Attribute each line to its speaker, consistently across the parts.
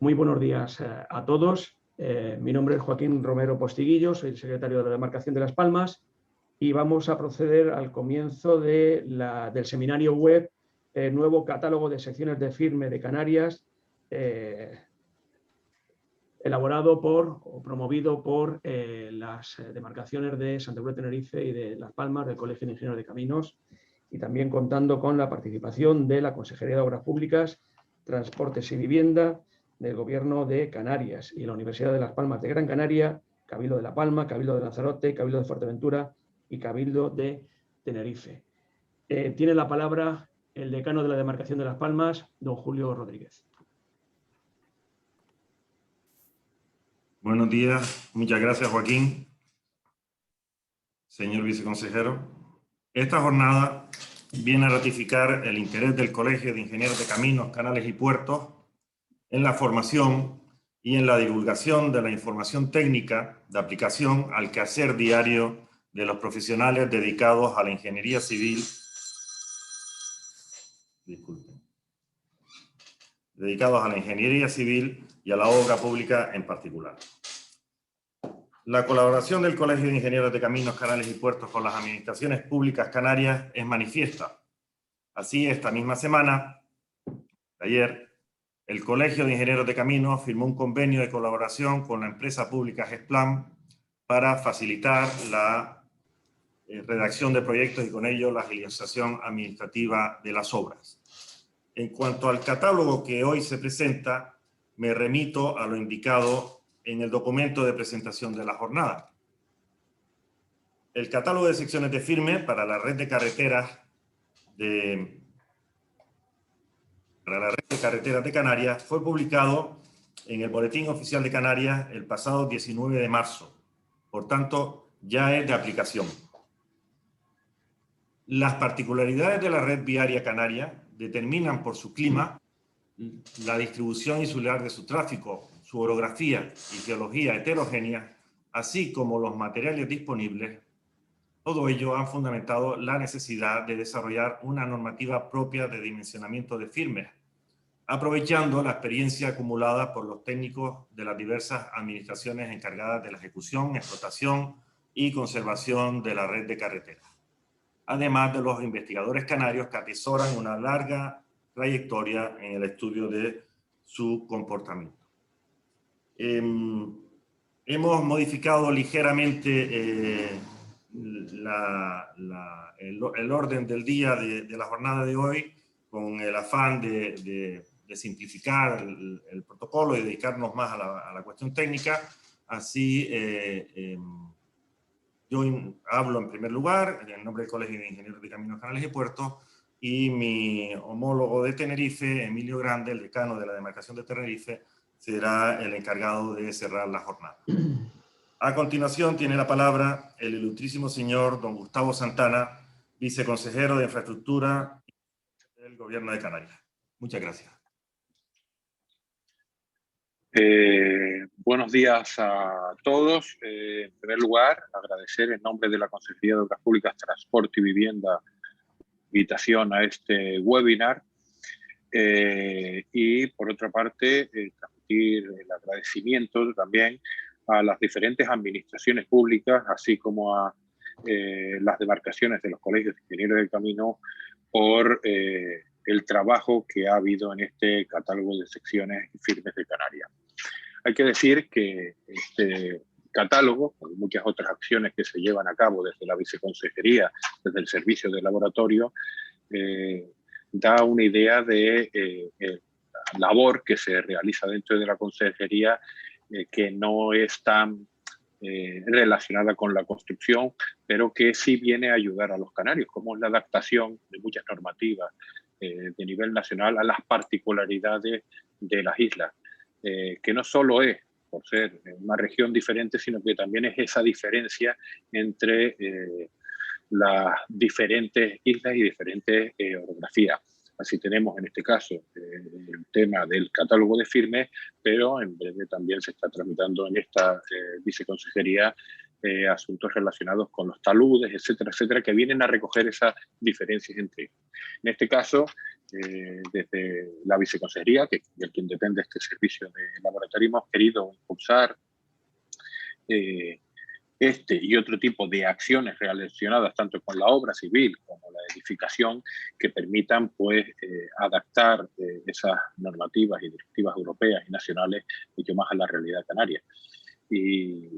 Speaker 1: Muy buenos días a todos. Mi nombre es Joaquín Romero Postiguillo, soy el secretario de la Demarcación de Las Palmas y vamos a proceder al comienzo del seminario web Nuevo Catálogo de Secciones de Firme de Canarias, elaborado o promovido por las demarcaciones de Santa Cruz de Tenerife y de Las Palmas, del Colegio de Ingenieros de Caminos, y también contando con la participación de la Consejería de Obras Públicas, Transportes y Vivienda del Gobierno de Canarias y la Universidad de Las Palmas de Gran Canaria, Cabildo de La Palma, Cabildo de Lanzarote, Cabildo de Fuerteventura y Cabildo de Tenerife. Tiene la palabra el decano de la Demarcación de Las Palmas, don Julio Rodríguez.
Speaker 2: Buenos días, muchas gracias Joaquín, señor viceconsejero. Esta jornada viene a ratificar el interés del Colegio de Ingenieros de Caminos, Canales y Puertos en la formación y en la divulgación de la información técnica de aplicación al quehacer diario de los profesionales dedicados a la ingeniería civil. Dedicados a la ingeniería civil y a la obra pública en particular. La colaboración del Colegio de Ingenieros de Caminos, Canales y Puertos con las administraciones públicas canarias es manifiesta. Así, esta misma semana, ayer, el Colegio de Ingenieros de Caminos firmó un convenio de colaboración con la empresa pública GESPLAN para facilitar la redacción de proyectos y con ello la agilización administrativa de las obras. En cuanto al catálogo que hoy se presenta, me remito a lo indicado en el documento de presentación de la jornada. El catálogo de secciones de firme para la red de carreteras de Canarias fue publicado en el Boletín Oficial de Canarias el pasado 19 de marzo. Por tanto, ya es de aplicación. Las particularidades de la red viaria canaria determinan por su clima, la distribución insular de su tráfico, su orografía y geología heterogénea, así como los materiales disponibles. Todo ello han fundamentado la necesidad de desarrollar una normativa propia de dimensionamiento de firmes, aprovechando la experiencia acumulada por los técnicos de las diversas administraciones encargadas de la ejecución, explotación y conservación de la red de carreteras, además de los investigadores canarios que atesoran una larga trayectoria en el estudio de su comportamiento. Hemos modificado ligeramente el orden del día de la jornada de hoy con el afán de simplificar el protocolo y dedicarnos más a la cuestión técnica. Así, yo hablo en primer lugar en nombre del Colegio de Ingenieros de Caminos, Canales y Puertos, y mi homólogo de Tenerife, Emilio Grande, el decano de la Demarcación de Tenerife, será el encargado de cerrar la jornada. A continuación tiene la palabra el ilustrísimo señor don Gustavo Santana, viceconsejero de Infraestructura del Gobierno de Canarias. Muchas gracias.
Speaker 3: Buenos días a todos. En primer lugar, agradecer en nombre de la Consejería de Obras Públicas, Transporte y Vivienda invitación a este webinar y, por otra parte, transmitir el agradecimiento también a las diferentes administraciones públicas, así como a las demarcaciones de los colegios de ingenieros del camino por el trabajo que ha habido en este catálogo de secciones y firmes de Canarias. Hay que decir que este catálogo, con muchas otras acciones que se llevan a cabo desde la viceconsejería, desde el servicio de laboratorio, da una idea de la labor que se realiza dentro de la consejería, que no es tan relacionada con la construcción, pero que sí viene a ayudar a los canarios, como es la adaptación de muchas normativas de nivel nacional a las particularidades de las islas, que no solo es por ser una región diferente, sino que también es esa diferencia entre las diferentes islas y diferentes orografías. Así tenemos en este caso el tema del catálogo de firmes, pero en breve también se está tramitando en esta viceconsejería asuntos relacionados con los taludes, etcétera, etcétera, que vienen a recoger esas diferencias entre ellos. En este caso, desde la viceconsejería, de quien depende este servicio de laboratorio, hemos querido impulsar este y otro tipo de acciones relacionadas tanto con la obra civil como la edificación que permitan pues adaptar esas normativas y directivas europeas y nacionales mucho más a la realidad canaria. Y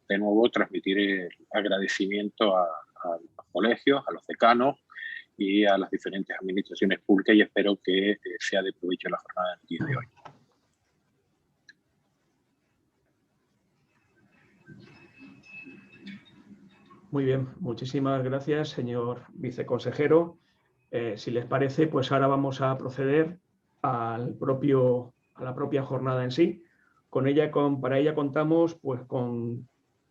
Speaker 3: de nuevo transmitir el agradecimiento a los colegios, a los decanos y a las diferentes administraciones públicas, y espero que sea de provecho la jornada del día de hoy.
Speaker 1: Muy bien, muchísimas gracias, señor viceconsejero. Si les parece, pues ahora vamos a proceder a la propia jornada en sí. Para ella contamos pues, con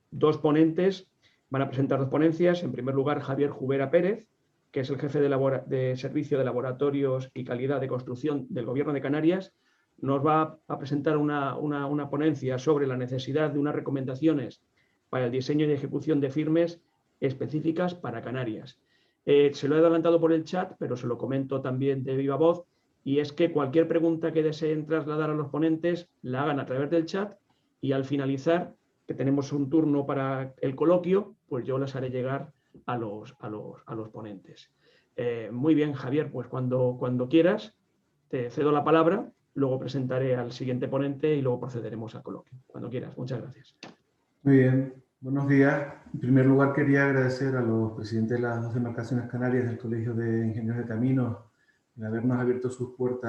Speaker 1: dos ponentes. Van a presentar dos ponencias. En primer lugar, Javier Jubera Pérez, que es el jefe de Servicio de Laboratorios y Calidad de Construcción del Gobierno de Canarias. Nos va a presentar una ponencia sobre la necesidad de unas recomendaciones para el diseño y ejecución de firmes específicas para Canarias. Se lo he adelantado por el chat, pero se lo comento también de viva voz, y es que cualquier pregunta que deseen trasladar a los ponentes la hagan a través del chat, y al finalizar, que tenemos un turno para el coloquio, pues yo las haré llegar a los ponentes. Muy bien, Javier, pues cuando quieras, te cedo la palabra, luego presentaré al siguiente ponente y luego procederemos al coloquio. Cuando quieras, muchas gracias.
Speaker 4: Muy bien, buenos días. En primer lugar quería agradecer a los presidentes de las dos demarcaciones canarias del Colegio de Ingenieros de Caminos el habernos abierto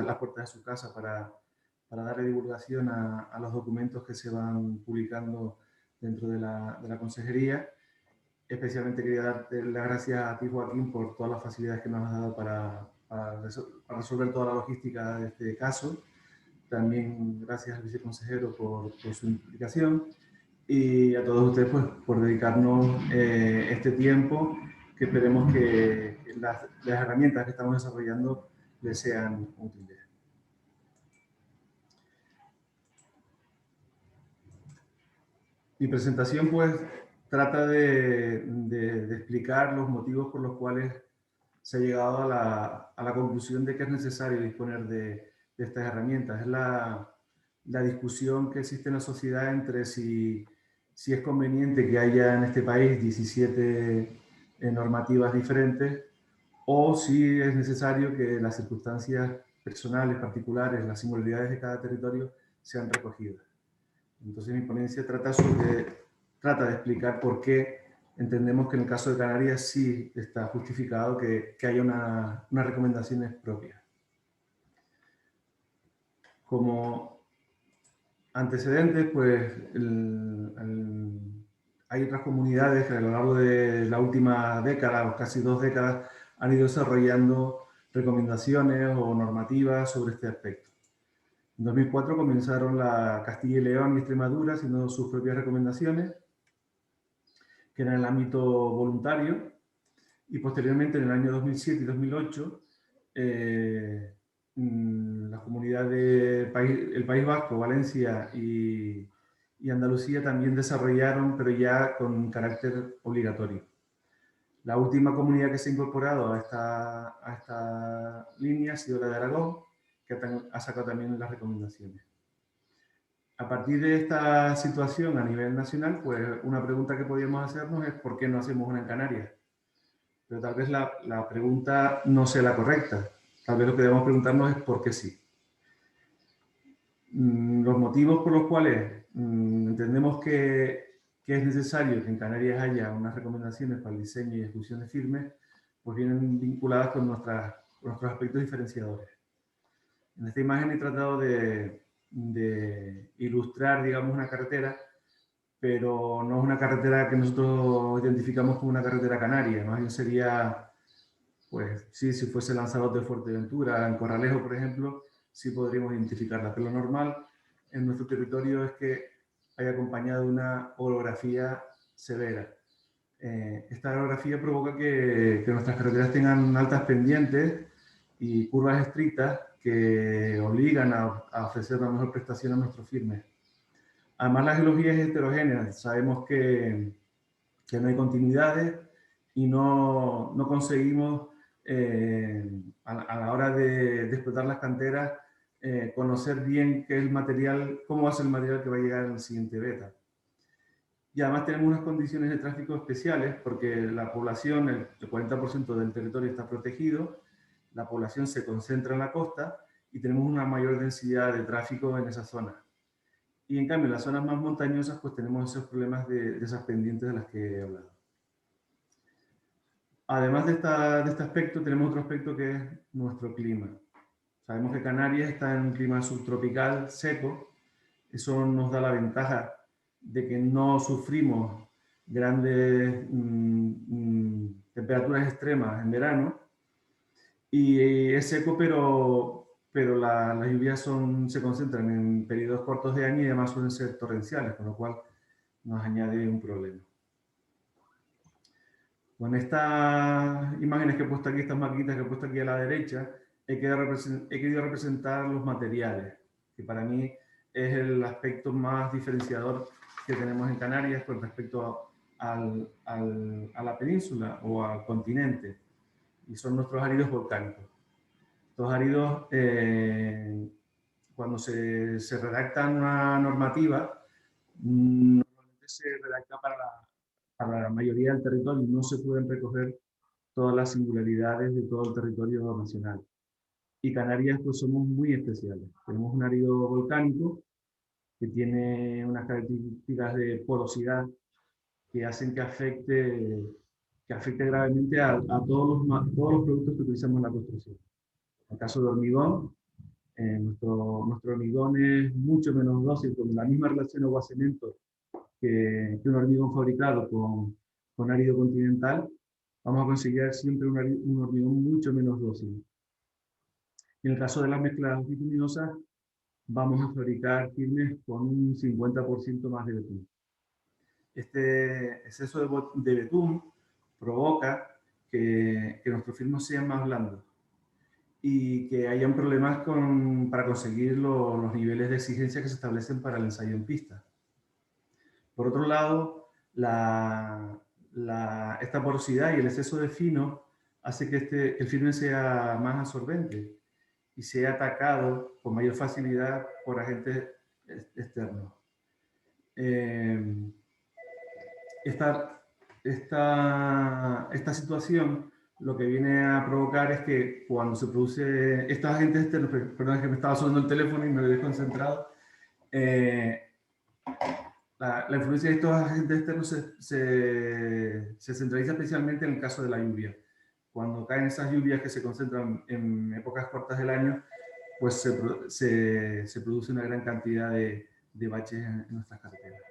Speaker 4: las puertas de su casa para darle divulgación a los documentos que se van publicando dentro de la consejería. Especialmente quería darte las gracias a ti, Joaquín, por todas las facilidades que nos has dado para resolver toda la logística de este caso. También gracias al viceconsejero por su implicación. Y a todos ustedes pues, por dedicarnos este tiempo, que esperemos que las herramientas que estamos desarrollando les sean útiles. Mi presentación pues trata de explicar los motivos por los cuales se ha llegado a la conclusión de que es necesario disponer de estas herramientas. Es la discusión que existe en la sociedad entre si es conveniente que haya en este país 17 normativas diferentes o si es necesario que las circunstancias personales, particulares, las singularidades de cada territorio sean recogidas. Entonces mi ponencia trata de explicar por qué entendemos que en el caso de Canarias sí está justificado que haya unas recomendaciones propias. Como antecedentes, pues hay otras comunidades que a lo largo de la última década o casi 2 décadas han ido desarrollando recomendaciones o normativas sobre este aspecto. En 2004 comenzaron la Castilla y León y Extremadura haciendo sus propias recomendaciones, que eran en el ámbito voluntario, y posteriormente en el año 2007 y 2008 la comunidad el País Vasco, Valencia y Andalucía también desarrollaron, pero ya con carácter obligatorio. La última comunidad que se ha incorporado a esta línea ha sido la de Aragón, que ha sacado también las recomendaciones. A partir de esta situación a nivel nacional, pues una pregunta que podríamos hacernos es ¿por qué no hacemos una en Canarias? Pero tal vez la pregunta no sea la correcta. Tal vez lo que debemos preguntarnos es ¿por qué sí? Los motivos por los cuales entendemos que es necesario que en Canarias haya unas recomendaciones para el diseño y ejecución de firmes, pues vienen vinculadas con nuestros aspectos diferenciadores. En esta imagen he tratado de ilustrar, digamos, una carretera, pero no es una carretera que nosotros identificamos como una carretera canaria, más bien sería, pues sí, si fuese Lanzarote o Fuerteventura, en Corralejo, por ejemplo, sí podríamos identificarla, pero lo normal en nuestro territorio es que haya acompañado de una orografía severa. Esta orografía provoca que nuestras carreteras tengan altas pendientes y curvas estrictas que obligan a ofrecer la mejor prestación a nuestros firmes. Además, la geología es heterogénea. Sabemos que no hay continuidades y no conseguimos a la hora de explotar las canteras, conocer bien qué es el material, cómo va a ser el material que va a llegar en el siguiente beta. Y además tenemos unas condiciones de tráfico especiales porque la población, el 40% del territorio está protegido, la población se concentra en la costa y tenemos una mayor densidad de tráfico en esa zona. Y en cambio, en las zonas más montañosas, pues tenemos esos problemas de esas pendientes de las que he hablado. Además de este aspecto, tenemos otro aspecto que es nuestro clima. Sabemos que Canarias está en un clima subtropical seco. Eso nos da la ventaja de que no sufrimos grandes temperaturas extremas en verano. Y es seco, pero las lluvias se concentran en periodos cortos de año y además suelen ser torrenciales, con lo cual nos añade un problema. Con estas imágenes que he puesto aquí, estas maquetas que he puesto aquí a la derecha, he querido representar los materiales, que para mí es el aspecto más diferenciador que tenemos en Canarias con respecto a la península o al continente, y son nuestros áridos volcánicos. Estos áridos, cuando se redacta una normativa, normalmente se redacta para la mayoría del territorio y no se pueden recoger todas las singularidades de todo el territorio nacional. Y Canarias, pues somos muy especiales. Tenemos un árido volcánico que tiene unas características de porosidad que hacen que afecte gravemente a todos los productos que utilizamos en la construcción. En el caso de hormigón, nuestro hormigón es mucho menos dócil, con la misma relación agua-cemento que un hormigón fabricado con árido continental. Vamos a conseguir siempre un hormigón mucho menos dócil. En el caso de las mezclas bituminosas, vamos a fabricar firmes con un 50% más de betún. Este exceso de betún provoca que nuestros firmes sean más blandos y que hayan problemas para conseguir los niveles de exigencia que se establecen para el ensayo en pista. Por otro lado, esta porosidad y el exceso de fino hace que el firme sea más absorbente y sea atacado con mayor facilidad por agentes externos. Esta situación lo que viene a provocar es que cuando se produce estos agentes externos, perdón, es que me estaba sonando el teléfono y me había desconcentrado, la influencia de estos agentes externos se centraliza especialmente en el caso de la lluvia. Cuando caen esas lluvias que se concentran en épocas cortas del año, pues se produce una gran cantidad de baches en nuestras carreteras.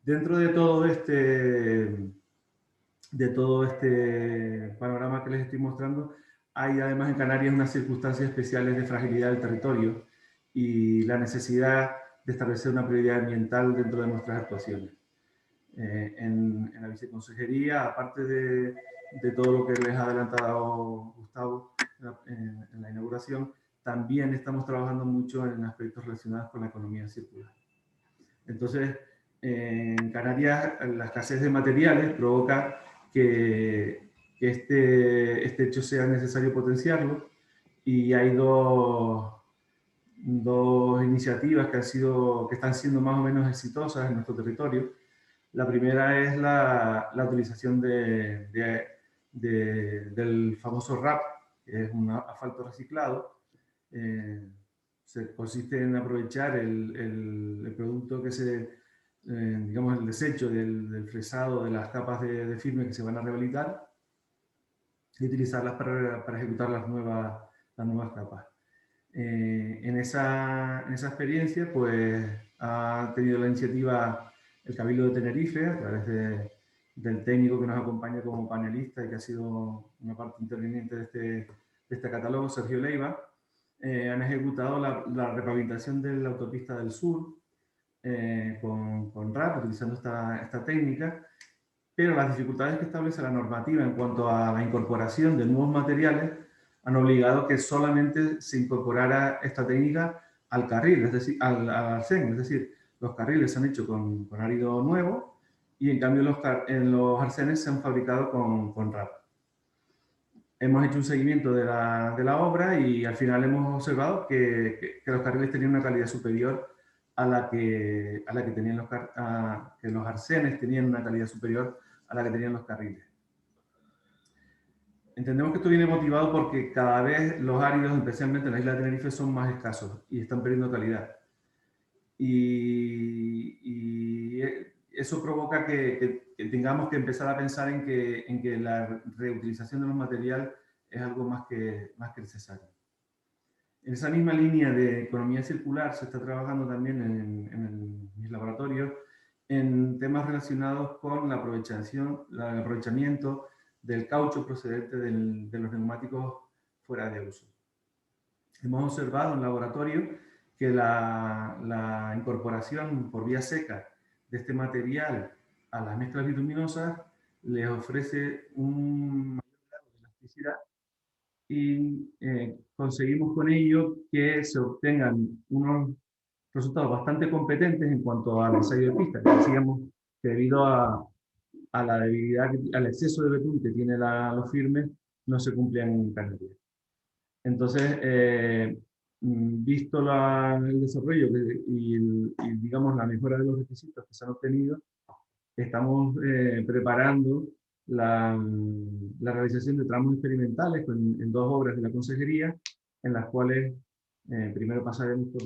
Speaker 4: Dentro de todo este panorama que les estoy mostrando, hay además en Canarias unas circunstancias especiales de fragilidad del territorio y la necesidad de establecer una prioridad ambiental dentro de nuestras actuaciones. En la viceconsejería, aparte de todo lo que les ha adelantado Gustavo en la inauguración, también estamos trabajando mucho en aspectos relacionados con la economía circular. Entonces, en Canarias, la escasez de materiales provoca que este hecho sea necesario potenciarlo, y hay dos iniciativas que están siendo más o menos exitosas en nuestro territorio. La primera es la utilización del famoso RAP, que es un asfalto reciclado. Consiste en aprovechar el producto que digamos, el desecho del fresado de las capas de firme que se van a rehabilitar y utilizarlas para ejecutar las nuevas capas. En esa experiencia, pues, ha tenido la iniciativa el Cabildo de Tenerife, a través del técnico que nos acompaña como panelista y que ha sido una parte interviniente de este catálogo, Sergio Leiva. Han ejecutado la repavimentación de la autopista del sur con RAP, utilizando esta técnica, pero las dificultades que establece la normativa en cuanto a la incorporación de nuevos materiales han obligado que solamente se incorporara esta técnica al carril, es decir, al arcén, es decir, los carriles se han hecho con árido nuevo y en cambio en los arcenes se han fabricado con RAP. hemos hecho un seguimiento de la obra y al final hemos observado que los carriles tenían una calidad superior a la que tenían que los arcenes tenían una calidad superior a la que tenían los carriles. Entendemos que esto viene motivado porque cada vez los áridos, especialmente en la isla de Tenerife, son más escasos y están perdiendo calidad. Y eso provoca que tengamos que empezar a pensar en que la reutilización de los materiales es algo más que necesario. En esa misma línea de economía circular se está trabajando también en mis laboratorios en temas relacionados con el aprovechamiento del caucho procedente de los neumáticos fuera de uso. Hemos observado en laboratorio que la incorporación por vía seca de este material a las mezclas bituminosas les ofrece un mayor grado de elasticidad y conseguimos con ello que se obtengan unos resultados bastante competentes en cuanto al ensayo de pista. Decíamos que debido a la debilidad, al exceso de betún que tiene los firmes, no se cumplían en Canarias. Entonces, visto el desarrollo y digamos la mejora de los requisitos que se han obtenido, estamos preparando la realización de tramos experimentales en 2 obras de la consejería, en las cuales primero pasaremos por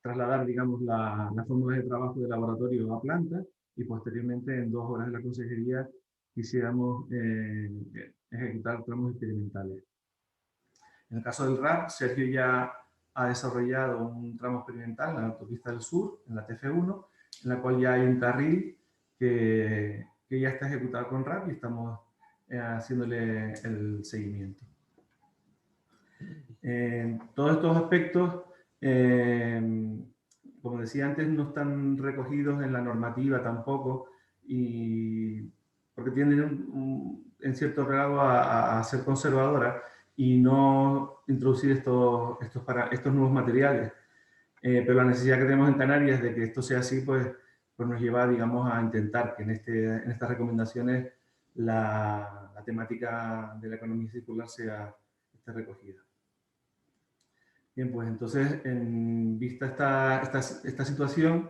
Speaker 4: trasladar, digamos, las fórmulas de trabajo de laboratorio a planta, y posteriormente en 2 obras de la consejería quisiéramos ejecutar tramos experimentales. En el caso del RAP, Sergio ya ha desarrollado un tramo experimental en la autopista del sur, en la TF1, en la cual ya hay un carril que ya está ejecutado con RAP y estamos haciéndole el seguimiento. Todos estos aspectos, como decía antes, no están recogidos en la normativa tampoco, porque tienden en cierto grado a ser conservadoras y no introducir estos nuevos materiales. Pero la necesidad que tenemos en Canarias de que esto sea así, pues nos lleva, digamos, a intentar que en estas recomendaciones la temática de la economía circular esté recogida. Bien, pues entonces, en vista esta situación,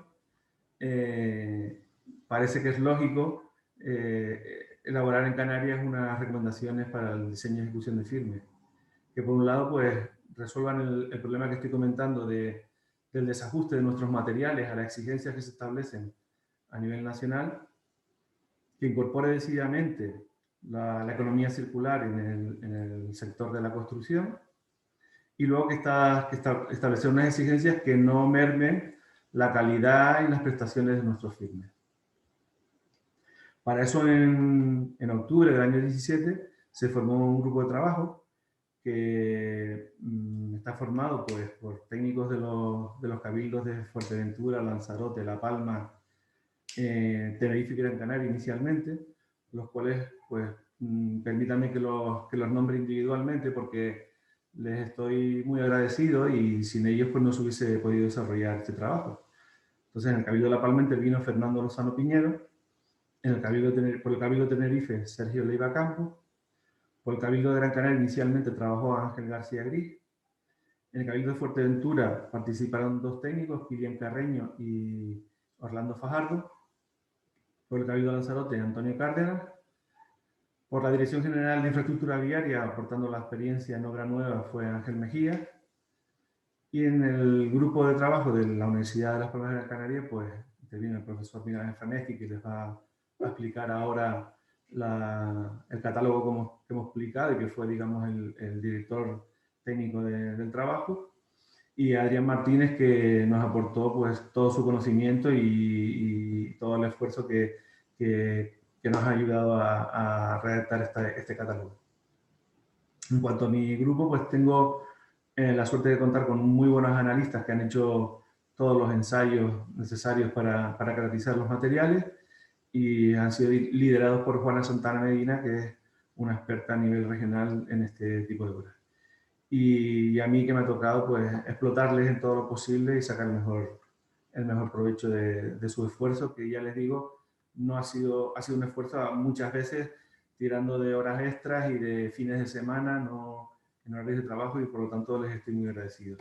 Speaker 4: parece que es lógico elaborar en Canarias unas recomendaciones para el diseño y ejecución de firmes, que por un lado pues resuelvan el problema que estoy comentando del desajuste de nuestros materiales a las exigencias que se establecen a nivel nacional, que incorpore decididamente la economía circular en el sector de la construcción, y luego que establecer unas exigencias que no mermen la calidad y las prestaciones de nuestros firmes. Para eso, en octubre del año 17, se formó un grupo de trabajo que está formado pues, por técnicos de los cabildos de Fuerteventura, Lanzarote, La Palma, Tenerife y Gran Canaria inicialmente, los cuales, pues, permítanme que los nombre individualmente porque les estoy muy agradecido y sin ellos pues no se hubiese podido desarrollar este trabajo. Entonces, en el Cabildo de La Palma intervino Fernando Lozano Piñero, por el Cabildo de Tenerife, Sergio Leiva Campos, por el Cabildo de Gran Canaria inicialmente trabajó Ángel García Gris, en el Cabildo de Fuerteventura participaron 2 técnicos, Kilian Carreño y Orlando Fajardo, por el Cabildo de Lanzarote, Antonio Cárdenas, por la Dirección General de Infraestructura Viaria, aportando la experiencia en obra nueva, fue Ángel Mejía, y en el grupo de trabajo de la Universidad de Las Palmas de Gran Canaria, pues interviene el profesor Miguel Franeschi, que les va a explicar ahora el catálogo que hemos publicado y que fue, digamos, el director técnico del trabajo, y Adrián Martínez, que nos aportó pues todo su conocimiento y todo el esfuerzo que nos ha ayudado a redactar este catálogo. En cuanto a mi grupo, pues tengo la suerte de contar con muy buenos analistas que han hecho todos los ensayos necesarios para caracterizar los materiales y han sido liderados por Juana Santana Medina, que es una experta a nivel regional en este tipo de obras. Y a mí que me ha tocado pues explotarles en todo lo posible y sacar el mejor provecho de su esfuerzo, que ya les digo, no ha sido un esfuerzo muchas veces tirando de horas extras y de fines de semana, no en horarios de trabajo, y por lo tanto les estoy muy agradecido.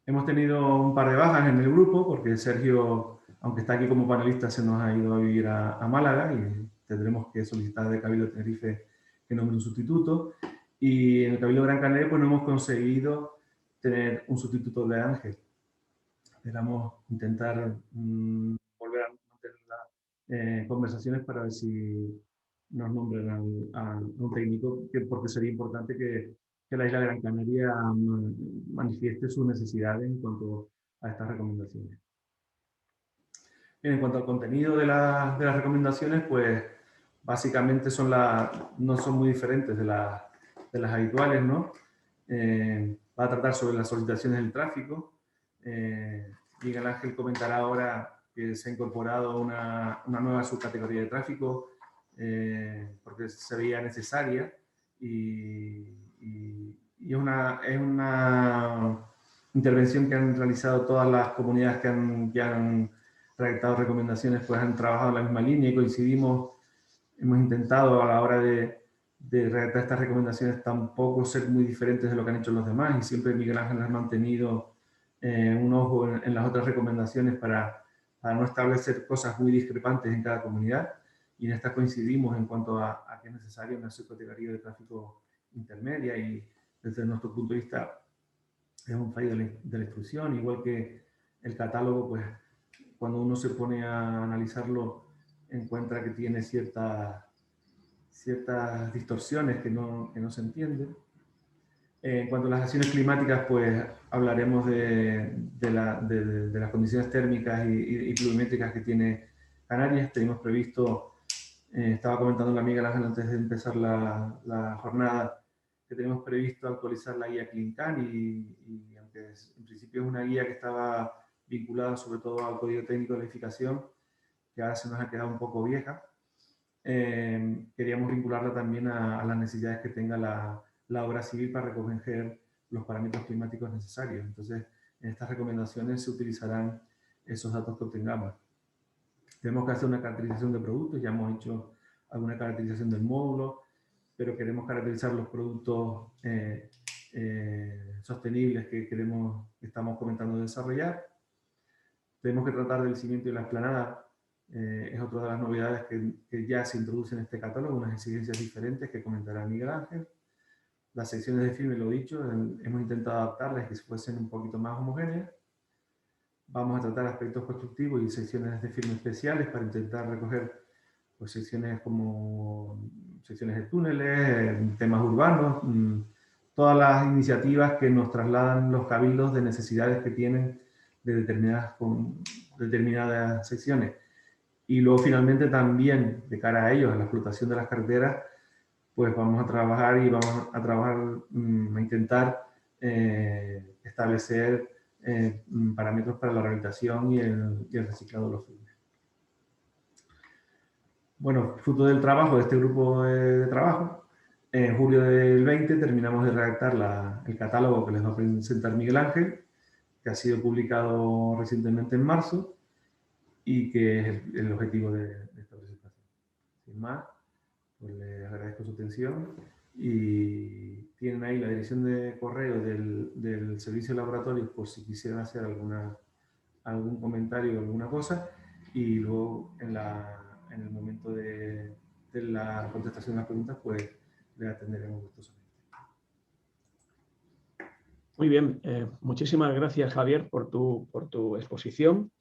Speaker 4: Hemos tenido un par de bajas en el grupo porque Sergio, aunque está aquí como panelista, se nos ha ido a vivir a Málaga y tendremos que solicitar de Cabildo de Tenerife que nombre un sustituto. Y en el Cabildo de Gran Canaria pues no hemos conseguido tener un sustituto de Ángel. Esperamos intentar volver a mantener conversaciones para ver si nos nombren a un técnico, porque sería importante que la isla de Gran Canaria manifieste sus necesidades en cuanto a estas recomendaciones. Bien, en cuanto al contenido de las recomendaciones, pues básicamente no son muy diferentes de las habituales, ¿no? Va a tratar sobre las solicitaciones del tráfico. Miguel Ángel comentará ahora que se ha incorporado una nueva subcategoría de tráfico porque se veía necesaria y es una intervención que han realizado todas las comunidades que han redactado recomendaciones, pues han trabajado en la misma línea y coincidimos. Hemos intentado a la hora de redactar estas recomendaciones tampoco ser muy diferentes de lo que han hecho los demás, y siempre Miguel Ángel ha mantenido un ojo en las otras recomendaciones para no establecer cosas muy discrepantes en cada comunidad, y en esta coincidimos en cuanto a que es necesaria una subcategoría de tráfico intermedia, y desde nuestro punto de vista es un fallo de la instrucción, igual que el catálogo, pues cuando uno se pone a analizarlo encuentra que tiene ciertas distorsiones que no se entienden. En cuanto a las acciones climáticas, pues hablaremos de las condiciones térmicas y pluviométricas que tiene Canarias. Tenemos previsto, estaba comentando la amiga Ángel antes de empezar la jornada, que tenemos previsto actualizar la guía CleanCan, y aunque en principio es una guía que estaba vinculada sobre todo al Código Técnico de la Edificación, que ahora se nos ha quedado un poco vieja, queríamos vincularla también a las necesidades que tenga la obra civil para recoger los parámetros climáticos necesarios. Entonces, en estas recomendaciones se utilizarán esos datos que obtengamos. Tenemos que hacer una caracterización de productos, ya hemos hecho alguna caracterización del módulo, pero queremos caracterizar los productos sostenibles que estamos comentando desarrollar. Tenemos que tratar del cimiento y la explanada. Es otra de las novedades que ya se introducen en este catálogo, unas exigencias diferentes que comentará Miguel Ángel. Las secciones de firme, lo dicho, hemos intentado adaptarlas y que fuesen un poquito más homogéneas. Vamos a tratar aspectos constructivos y secciones de firme especiales para intentar recoger pues, secciones como secciones de túneles, temas urbanos, todas las iniciativas que nos trasladan los cabildos de necesidades que tienen de determinadas secciones. Y luego finalmente también de cara a ellos, a la explotación de las carreteras, pues vamos a trabajar a intentar establecer parámetros para la rehabilitación y el reciclado de los firmes. Bueno, fruto del trabajo de este grupo de trabajo, en julio del 20 terminamos de redactar el catálogo que les va a presentar Miguel Ángel, que ha sido publicado recientemente en marzo y que es el objetivo de esta presentación. Sin más, pues les agradezco su atención y tienen ahí la dirección de correo del servicio de laboratorio por si quisieran hacer algún comentario o alguna cosa, y luego en el momento de la contestación de las preguntas pues les atenderemos gustosamente.
Speaker 1: Muy bien, muchísimas gracias Javier por tu exposición.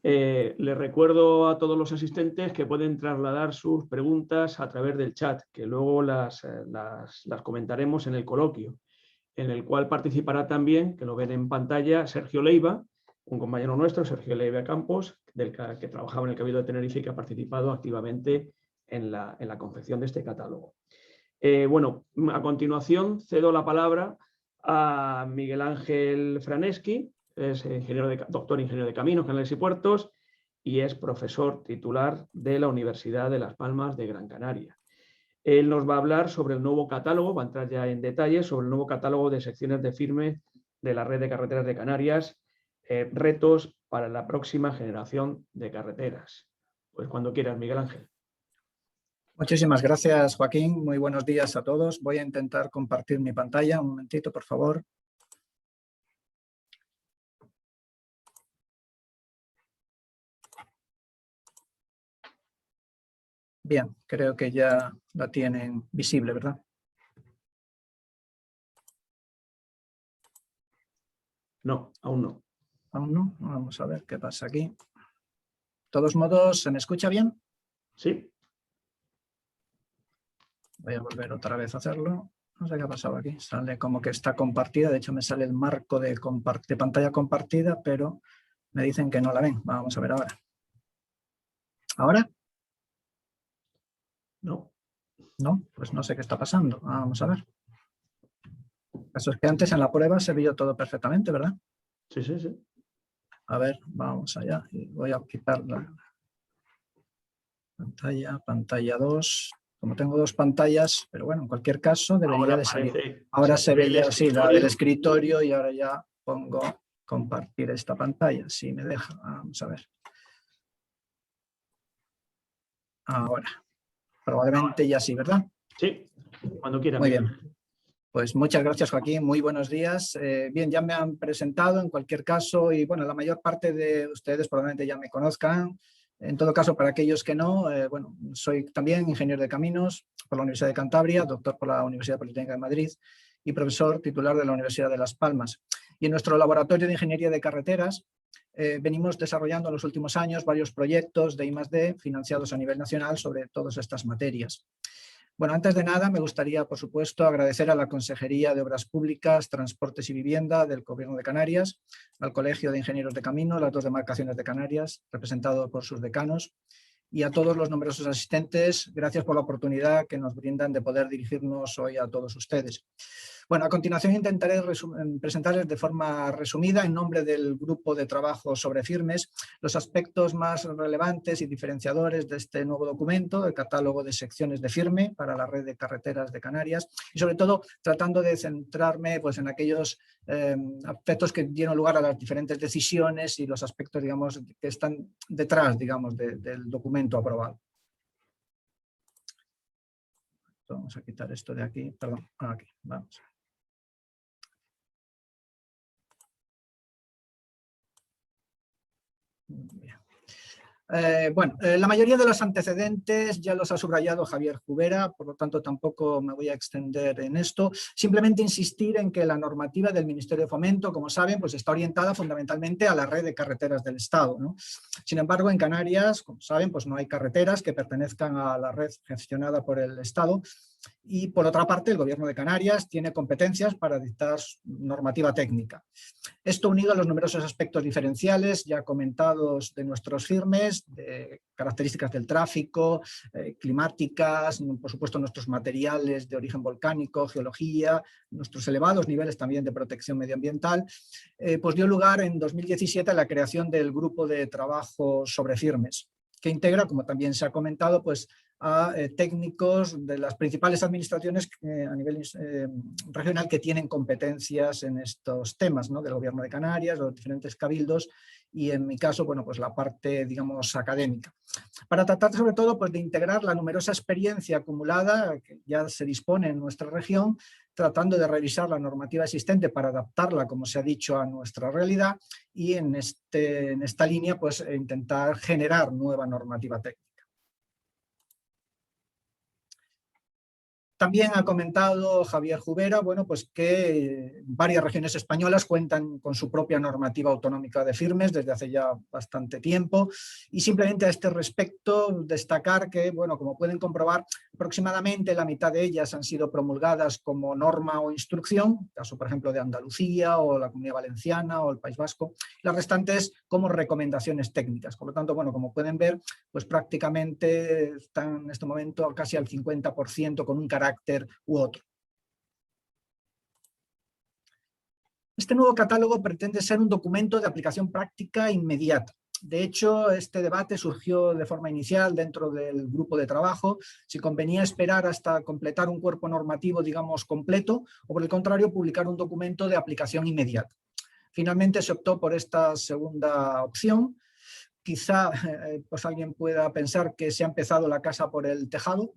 Speaker 1: Les recuerdo a todos los asistentes que pueden trasladar sus preguntas a través del chat, que luego las comentaremos en el coloquio, en el cual participará también, que lo ven en pantalla, Sergio Leiva, un compañero nuestro, Sergio Leiva Campos, que trabajaba en el Cabildo de Tenerife y que ha participado activamente en la confección de este catálogo. Bueno, a continuación cedo la palabra a Miguel Ángel Franeschi, es doctor ingeniero de Caminos, Canales y Puertos, y es profesor titular de la Universidad de Las Palmas de Gran Canaria. Él nos va a hablar sobre el nuevo catálogo, va a entrar ya en detalle sobre el nuevo catálogo de secciones de firme de la red de carreteras de Canarias, retos para la próxima generación de carreteras. Pues cuando quieras, Miguel Ángel.
Speaker 5: Muchísimas gracias, Joaquín. Muy buenos días a todos. Voy a intentar compartir mi pantalla. Un momentito, por favor. Bien, creo que ya la tienen visible, ¿verdad?
Speaker 1: No, aún no.
Speaker 5: Aún no. Vamos a ver qué pasa aquí. De todos modos, ¿se me escucha bien?
Speaker 1: Sí.
Speaker 5: Voy a volver otra vez a hacerlo. No sé qué ha pasado aquí. Sale como que está compartida. De hecho, me sale el marco de pantalla compartida, pero me dicen que no la ven. Vamos a ver ahora. ¿Ahora?
Speaker 1: No.
Speaker 5: No, pues no sé qué está pasando. Vamos a ver. El caso es que antes en la prueba se vio todo perfectamente, ¿verdad?
Speaker 1: Sí, sí, sí.
Speaker 5: A ver, vamos allá. Y voy a quitar la pantalla 2. Como tengo dos pantallas, pero bueno, en cualquier caso debería de salir. Ahora se ve ya así la del escritorio y ahora ya pongo compartir esta pantalla, si me deja. Vamos a ver. Ahora. Probablemente ya sí, ¿verdad?
Speaker 1: Sí, cuando quiera.
Speaker 5: Muy bien. Pues muchas gracias, Joaquín. Muy buenos días. Bien, ya me han presentado en cualquier caso y bueno, la mayor parte de ustedes probablemente ya me conozcan. En todo caso, para aquellos que no, bueno, soy también ingeniero de caminos por la Universidad de Cantabria, doctor por la Universidad Politécnica de Madrid y profesor titular de la Universidad de Las Palmas. Y en nuestro laboratorio de ingeniería de carreteras venimos desarrollando en los últimos años varios proyectos de I+D financiados a nivel nacional sobre todas estas materias. Bueno, antes de nada me gustaría, por supuesto, agradecer a la Consejería de Obras Públicas, Transportes y Vivienda del Gobierno de Canarias, al Colegio de Ingenieros de Camino, las dos demarcaciones de Canarias, representado por sus decanos, y a todos los numerosos asistentes, gracias por la oportunidad que nos brindan de poder dirigirnos hoy a todos ustedes. Bueno, a continuación intentaré presentarles de forma resumida, en nombre del grupo de trabajo sobre firmes, los aspectos más relevantes y diferenciadores de este nuevo documento, el catálogo de secciones de firme para la red de carreteras de Canarias, y sobre todo tratando de centrarme pues, en aquellos aspectos que dieron lugar a las diferentes decisiones y los aspectos, digamos, que están detrás, digamos, del documento aprobado. Vamos a quitar esto de aquí, perdón, aquí, vamos. Bien. Bueno, la mayoría de los antecedentes ya los ha subrayado Javier Jubera, por lo tanto tampoco me voy a extender en esto. Simplemente insistir en que la normativa del Ministerio de Fomento, como saben, pues está orientada fundamentalmente a la red de carreteras del Estado, ¿no? Sin embargo, en Canarias, como saben, pues no hay carreteras que pertenezcan a la red gestionada por el Estado. Y por otra parte, el Gobierno de Canarias tiene competencias para dictar normativa técnica. Esto unido a los numerosos aspectos diferenciales ya comentados de nuestros firmes, de características del tráfico, climáticas, por supuesto nuestros materiales de origen volcánico, geología, nuestros elevados niveles también de protección medioambiental, pues dio lugar en 2017 a la creación del Grupo de Trabajo sobre Firmes, que integra, como también se ha comentado, pues a técnicos de las principales administraciones a nivel regional que tienen competencias en estos temas, ¿no? Del Gobierno de Canarias, los diferentes cabildos y en mi caso, bueno, pues la parte, digamos, académica. Para tratar sobre todo pues, de integrar la numerosa experiencia acumulada que ya se dispone en nuestra región, tratando de revisar la normativa existente para adaptarla, como se ha dicho, a nuestra realidad y en esta línea pues intentar generar nueva normativa técnica. También ha comentado Javier Jubera, bueno, pues que varias regiones españolas cuentan con su propia normativa autonómica de firmes desde hace ya bastante tiempo y simplemente a este respecto destacar que, bueno, como pueden comprobar, aproximadamente la mitad de ellas han sido promulgadas como norma o instrucción, caso por ejemplo de Andalucía o la Comunidad Valenciana o el País Vasco, las restantes como recomendaciones técnicas. Por lo tanto, bueno, como pueden ver, pues prácticamente están en este momento casi al 50% con un carácter u otro. Este nuevo catálogo pretende ser un documento de aplicación práctica inmediata. De hecho, este debate surgió de forma inicial dentro del grupo de trabajo, si convenía esperar hasta completar un cuerpo normativo, digamos, completo, o por el contrario, publicar un documento de aplicación inmediata. Finalmente se optó por esta segunda opción, quizá pues alguien pueda pensar que se ha empezado la casa por el tejado,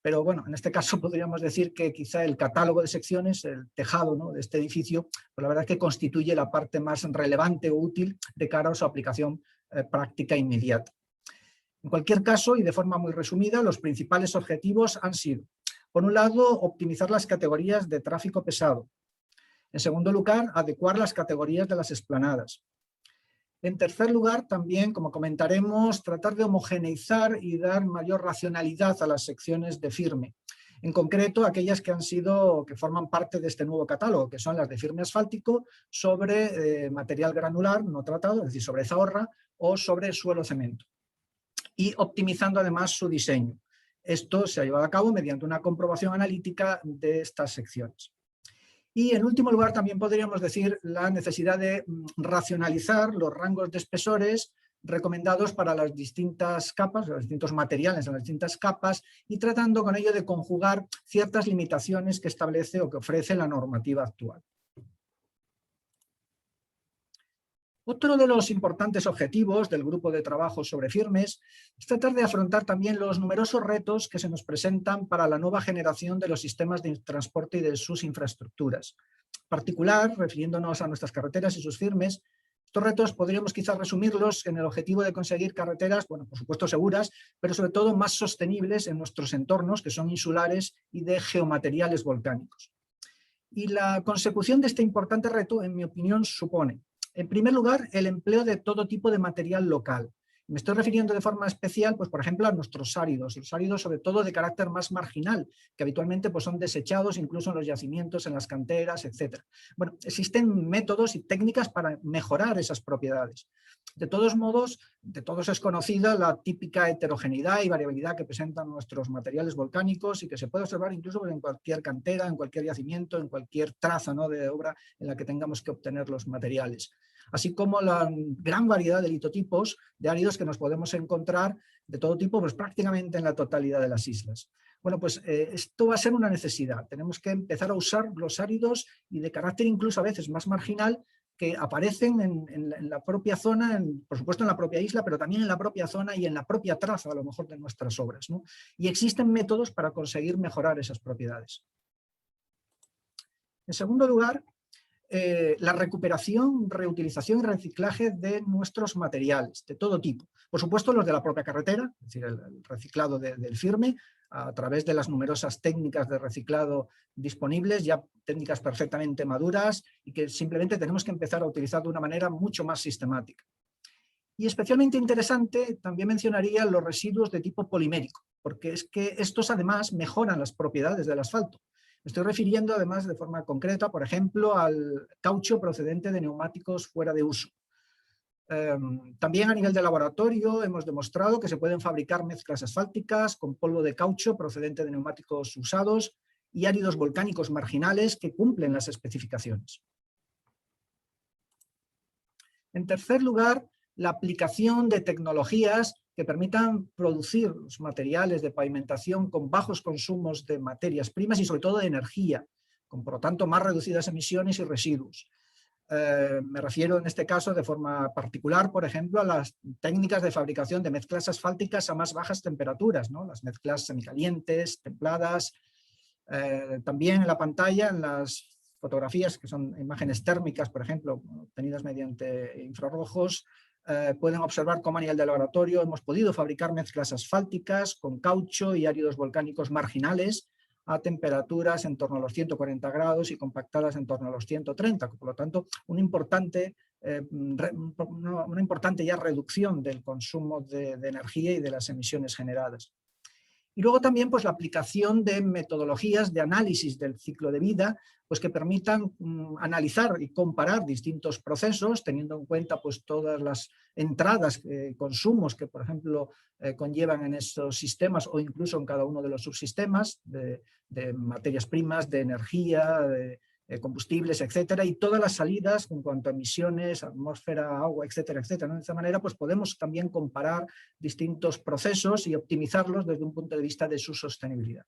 Speaker 5: pero bueno, en este caso podríamos decir que quizá el catálogo de secciones, el tejado, ¿no?, de este edificio, pues la verdad es que constituye la parte más relevante o útil de cara a su aplicación práctica inmediata. En cualquier caso, y de forma muy resumida, los principales objetivos han sido, por un lado, optimizar las categorías de tráfico pesado. En segundo lugar, adecuar las categorías de las explanadas. En tercer lugar, también, como comentaremos, tratar de homogeneizar y dar mayor racionalidad a las secciones de firme. En concreto, aquellas que forman parte de este nuevo catálogo, que son las de firme asfáltico sobre material granular no tratado, es decir, sobre zaorra o sobre suelo cemento. Y optimizando además su diseño. Esto se ha llevado a cabo mediante una comprobación analítica de estas secciones. Y en último lugar también podríamos decir la necesidad de racionalizar los rangos de espesores recomendados para las distintas capas, los distintos materiales en las distintas capas, y tratando con ello de conjugar ciertas limitaciones que establece o que ofrece la normativa actual. Otro de los importantes objetivos del grupo de trabajo sobre firmes es tratar de afrontar también los numerosos retos que se nos presentan para la nueva generación de los sistemas de transporte y de sus infraestructuras. En particular, refiriéndonos a nuestras carreteras y sus firmes, estos retos podríamos quizás resumirlos en el objetivo de conseguir carreteras, bueno, por supuesto seguras, pero sobre todo más sostenibles en nuestros entornos, que son insulares y de geomateriales volcánicos. Y la consecución de este importante reto, en mi opinión, supone, en primer lugar, el empleo de todo tipo de material local. Me estoy refiriendo de forma especial, pues, por ejemplo, a nuestros áridos, los áridos sobre todo de carácter más marginal, que habitualmente pues, son desechados incluso en los yacimientos, en las canteras, etc. Bueno, existen métodos y técnicas para mejorar esas propiedades. De todos modos, de todos es conocida la típica heterogeneidad y variabilidad que presentan nuestros materiales volcánicos y que se puede observar incluso en cualquier cantera, en cualquier yacimiento, en cualquier traza, ¿no?, de obra en la que tengamos que obtener los materiales. Así como la gran variedad de litotipos de áridos que nos podemos encontrar de todo tipo, pues prácticamente en la totalidad de las islas. Bueno, pues esto va a ser una necesidad. Tenemos que empezar a usar los áridos y de carácter incluso a veces más marginal que aparecen en la propia zona, por supuesto en la propia isla, pero también en la propia zona y en la propia traza a lo mejor de nuestras obras, ¿no? Y existen métodos para conseguir mejorar esas propiedades. En segundo lugar, la recuperación, reutilización y reciclaje de nuestros materiales, de todo tipo. Por supuesto, los de la propia carretera, es decir, el reciclado del firme, a través de las numerosas técnicas de reciclado disponibles, ya técnicas perfectamente maduras y que simplemente tenemos que empezar a utilizar de una manera mucho más sistemática. Y especialmente interesante, también mencionaría los residuos de tipo polimérico, porque es que estos además mejoran las propiedades del asfalto. Me estoy refiriendo además de forma concreta, por ejemplo, al caucho procedente de neumáticos fuera de uso. También a nivel de laboratorio hemos demostrado que se pueden fabricar mezclas asfálticas con polvo de caucho procedente de neumáticos usados y áridos volcánicos marginales que cumplen las especificaciones. En tercer lugar, la aplicación de tecnologías que permitan producir los materiales de pavimentación con bajos consumos de materias primas y sobre todo de energía, con por lo tanto más reducidas emisiones y residuos. Me refiero en este caso de forma particular, por ejemplo, a las técnicas de fabricación de mezclas asfálticas a más bajas temperaturas, ¿no? Las mezclas semicalientes, templadas. También en la pantalla, en las fotografías que son imágenes térmicas, por ejemplo, obtenidas mediante infrarrojos, pueden observar cómo a nivel de laboratorio hemos podido fabricar mezclas asfálticas con caucho y áridos volcánicos marginales a temperaturas en torno a los 140 grados y compactadas en torno a los 130. Por lo tanto, una importante ya reducción del consumo de energía y de las emisiones generadas. Y luego también pues, la aplicación de metodologías de análisis del ciclo de vida pues, que permitan analizar y comparar distintos procesos, teniendo en cuenta pues, todas las entradas, consumos que, por ejemplo, conllevan en estos sistemas o incluso en cada uno de los subsistemas de materias primas, de energía, de combustibles, etcétera, y todas las salidas en cuanto a emisiones, atmósfera, agua, etcétera, etcétera. De esta manera, pues podemos también comparar distintos procesos y optimizarlos desde un punto de vista de su sostenibilidad.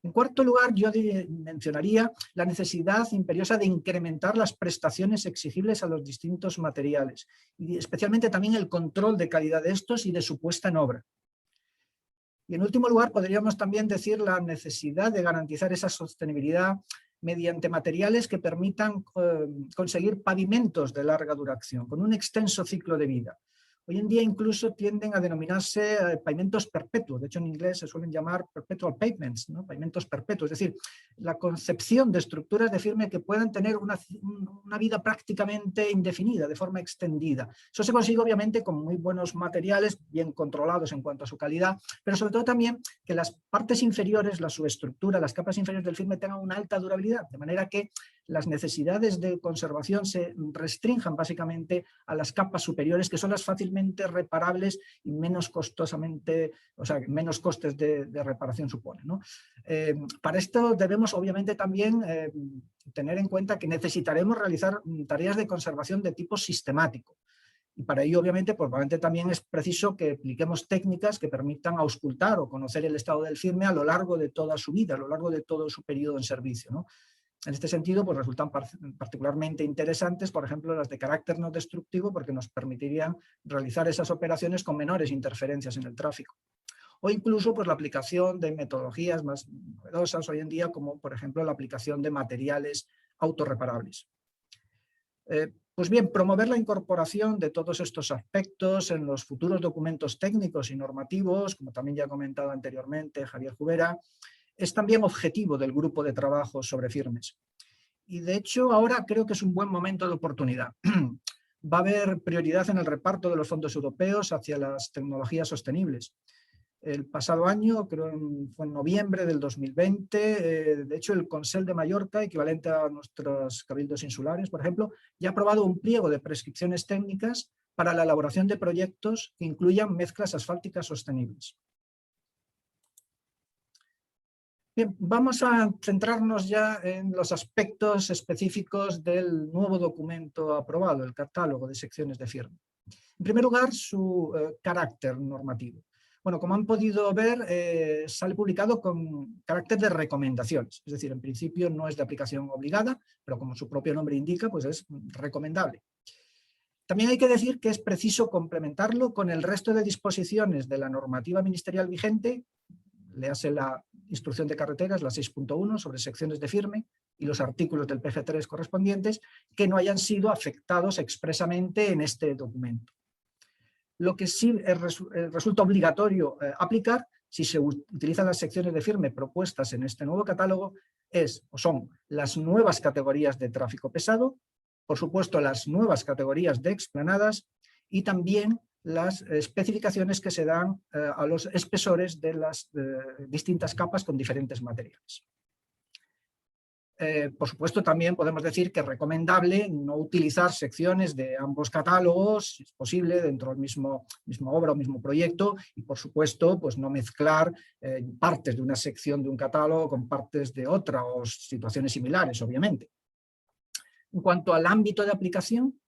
Speaker 5: En cuarto lugar, yo mencionaría la necesidad imperiosa de incrementar las prestaciones exigibles a los distintos materiales, y especialmente también el control de calidad de estos y de su puesta en obra. Y en último lugar, podríamos también decir la necesidad de garantizar esa sostenibilidad mediante materiales que permitan conseguir pavimentos de larga duración, con un extenso ciclo de vida. Hoy en día incluso tienden a denominarse pavimentos perpetuos. De hecho, en inglés se suelen llamar perpetual pavements, ¿no? Pavimentos perpetuos. Es decir, la concepción de estructuras de firme que puedan tener una vida prácticamente indefinida, de forma extendida. Eso se consigue obviamente con muy buenos materiales, bien controlados en cuanto a su calidad, pero sobre todo también que las partes inferiores, la subestructura, las capas inferiores del firme tengan una alta durabilidad, de manera que las necesidades de conservación se restrinjan básicamente a las capas superiores, que son las fácilmente reparables y menos costosamente, o sea, menos costes de reparación supone, ¿no? Para esto debemos obviamente también tener en cuenta que necesitaremos realizar tareas de conservación de tipo sistemático. Y para ello, obviamente, pues, probablemente también es preciso que apliquemos técnicas que permitan auscultar o conocer el estado del firme a lo largo de toda su vida, a lo largo de todo su periodo en servicio, ¿no? En este sentido, pues resultan particularmente interesantes, por ejemplo, las de carácter no destructivo, porque nos permitirían realizar esas operaciones con menores interferencias en el tráfico. O incluso pues, la aplicación de metodologías más novedosas hoy en día, como por ejemplo la aplicación de materiales autorreparables. Pues bien, promover la incorporación de todos estos aspectos en los futuros documentos técnicos y normativos, como también ya ha comentado anteriormente Javier Jubera, es también objetivo del grupo de trabajo sobre firmes. Y de hecho ahora creo que es un buen momento de oportunidad. Va a haber prioridad en el reparto de los fondos europeos hacia las tecnologías sostenibles. El pasado año, creo fue en noviembre del 2020, de hecho el Consell de Mallorca, equivalente a nuestros cabildos insulares, por ejemplo, ya ha aprobado un pliego de prescripciones técnicas para la elaboración de proyectos que incluyan mezclas asfálticas sostenibles. Bien, vamos a centrarnos ya en los aspectos específicos del nuevo documento aprobado, el catálogo de secciones de firme. En primer lugar, su carácter normativo. Bueno, como han podido ver, sale publicado con carácter de recomendaciones, es decir, en principio no es de aplicación obligada, pero como su propio nombre indica, pues es recomendable. También hay que decir que es preciso complementarlo con el resto de disposiciones de la normativa ministerial vigente, léase la instrucción de carreteras, la 6.1 sobre secciones de firme y los artículos del PG3 correspondientes que no hayan sido afectados expresamente en este documento. Lo que sí resulta obligatorio aplicar, si se utilizan las secciones de firme propuestas en este nuevo catálogo, son las nuevas categorías de tráfico pesado, por supuesto las nuevas categorías de explanadas y también las especificaciones que se dan a los espesores de las distintas capas con diferentes materiales. Por supuesto, también podemos decir que es recomendable no utilizar secciones de ambos catálogos, si es posible, dentro del mismo obra o mismo proyecto, y por supuesto, pues no mezclar partes de una sección de un catálogo con partes de otra o situaciones similares, obviamente. En cuanto al ámbito de aplicación,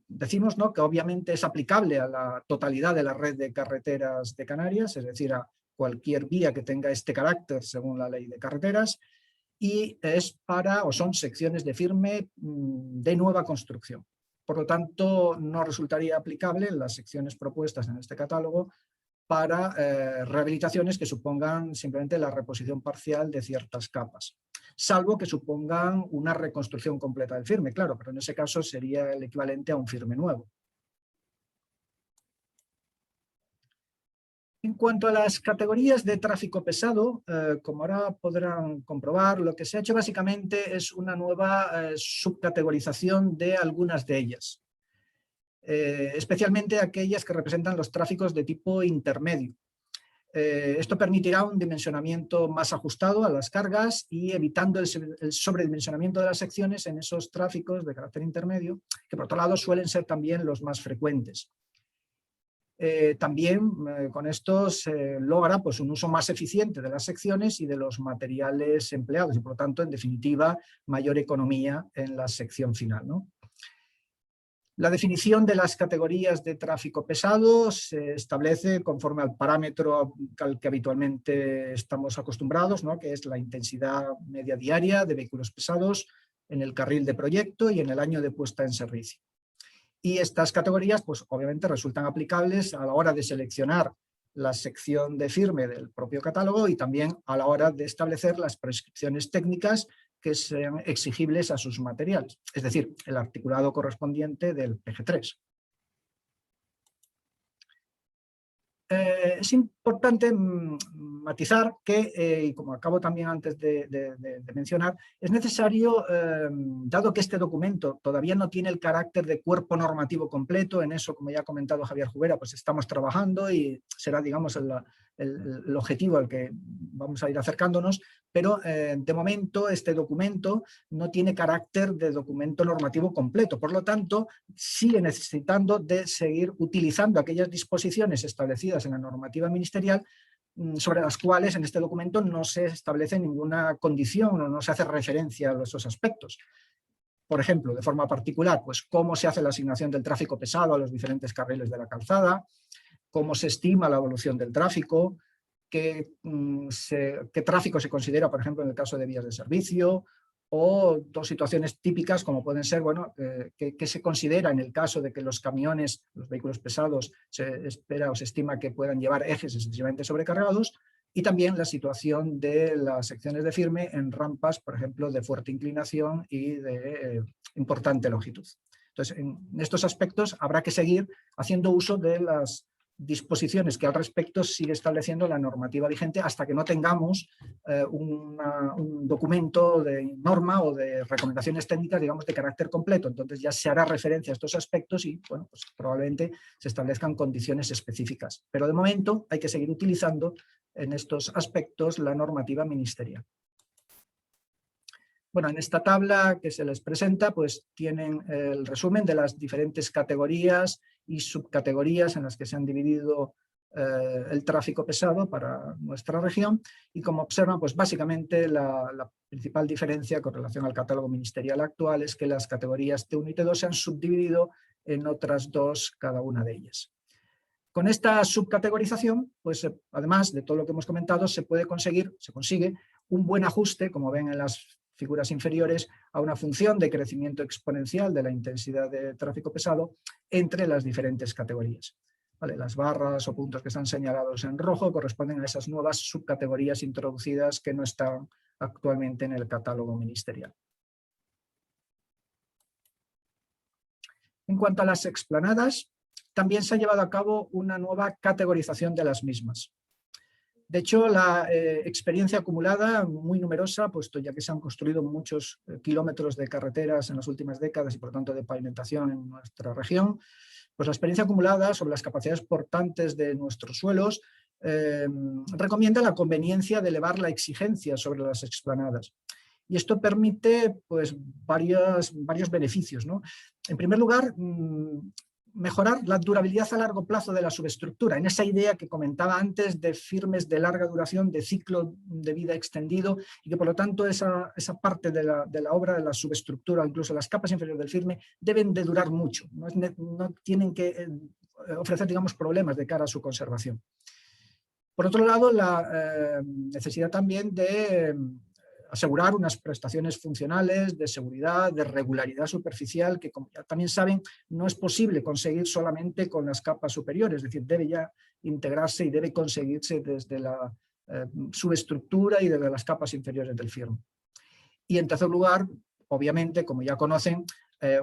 Speaker 5: decimos, ¿no?, que obviamente es aplicable a la totalidad de la red de carreteras de Canarias, es decir, a cualquier vía que tenga este carácter según la ley de carreteras, y es son secciones de firme de nueva construcción. Por lo tanto, no resultaría aplicable las secciones propuestas en este catálogo para rehabilitaciones que supongan simplemente la reposición parcial de ciertas capas, salvo que supongan una reconstrucción completa del firme, claro, pero en ese caso sería el equivalente a un firme nuevo. En cuanto a las categorías de tráfico pesado, como ahora podrán comprobar, lo que se ha hecho básicamente es una nueva subcategorización de algunas de ellas, especialmente aquellas que representan los tráficos de tipo intermedio. Esto permitirá un dimensionamiento más ajustado a las cargas y evitando el sobredimensionamiento de las secciones en esos tráficos de carácter intermedio, que por otro lado suelen ser también los más frecuentes. También con esto se logra pues, un uso más eficiente de las secciones y de los materiales empleados y por lo tanto, en definitiva, mayor economía en la sección final, ¿no? La definición de las categorías de tráfico pesado se establece conforme al parámetro al que habitualmente estamos acostumbrados, ¿no? Que es la intensidad media diaria de vehículos pesados en el carril de proyecto y en el año de puesta en servicio. Y estas categorías, pues obviamente resultan aplicables a la hora de seleccionar la sección de firme del propio catálogo y también a la hora de establecer las prescripciones técnicas que sean exigibles a sus materiales, es decir, el articulado correspondiente del PG3. Es importante matizar que, y como acabo también antes de mencionar, es necesario, dado que este documento todavía no tiene el carácter de cuerpo normativo completo, en eso, como ya ha comentado Javier Jubera, pues estamos trabajando y será, digamos, el objetivo al que vamos a ir acercándonos, pero de momento este documento no tiene carácter de documento normativo completo, por lo tanto sigue necesitando de seguir utilizando aquellas disposiciones establecidas en la normativa ministerial sobre las cuales en este documento no se establece ninguna condición o no se hace referencia a esos aspectos. Por ejemplo, de forma particular, pues cómo se hace la asignación del tráfico pesado a los diferentes carriles de la calzada, cómo se estima la evolución del tráfico, qué tráfico se considera, por ejemplo, en el caso de vías de servicio, o dos situaciones típicas como pueden ser, bueno, qué se considera en el caso de que los camiones, los vehículos pesados, se espera o se estima que puedan llevar ejes excesivamente sobrecargados, y también la situación de las secciones de firme en rampas, por ejemplo, de fuerte inclinación y de importante longitud. Entonces, en estos aspectos habrá que seguir haciendo uso de las disposiciones que al respecto sigue estableciendo la normativa vigente hasta que no tengamos un documento de norma o de recomendaciones técnicas, digamos, de carácter completo. Entonces ya se hará referencia a estos aspectos y, bueno, pues probablemente se establezcan condiciones específicas. Pero de momento hay que seguir utilizando en estos aspectos la normativa ministerial. Bueno, en esta tabla que se les presenta, pues tienen el resumen de las diferentes categorías y subcategorías en las que se han dividido el tráfico pesado para nuestra región, y como observan, pues básicamente la principal diferencia con relación al catálogo ministerial actual es que las categorías T1 y T2 se han subdividido en otras dos cada una de ellas. Con esta subcategorización, pues además de todo lo que hemos comentado, se consigue un buen ajuste, como ven en las figuras inferiores, a una función de crecimiento exponencial de la intensidad de tráfico pesado entre las diferentes categorías. ¿Vale? Las barras o puntos que están señalados en rojo corresponden a esas nuevas subcategorías introducidas que no están actualmente en el catálogo ministerial. En cuanto a las explanadas, también se ha llevado a cabo una nueva categorización de las mismas. De hecho, la experiencia acumulada, muy numerosa, puesto ya que se han construido muchos kilómetros de carreteras en las últimas décadas y por tanto de pavimentación en nuestra región, pues la experiencia acumulada sobre las capacidades portantes de nuestros suelos recomienda la conveniencia de elevar la exigencia sobre las explanadas. Y esto permite pues, varios beneficios, ¿no? En primer lugar, mejorar la durabilidad a largo plazo de la subestructura, en esa idea que comentaba antes de firmes de larga duración, de ciclo de vida extendido, y que por lo tanto esa parte de la obra, de la subestructura, incluso las capas inferiores del firme, deben de durar mucho, no tienen que ofrecer, digamos, problemas de cara a su conservación. Por otro lado, la necesidad también de asegurar unas prestaciones funcionales, de seguridad, de regularidad superficial, que como ya también saben, no es posible conseguir solamente con las capas superiores, es decir, debe ya integrarse y debe conseguirse desde la subestructura y desde las capas inferiores del firme. Y en tercer lugar, obviamente, como ya conocen,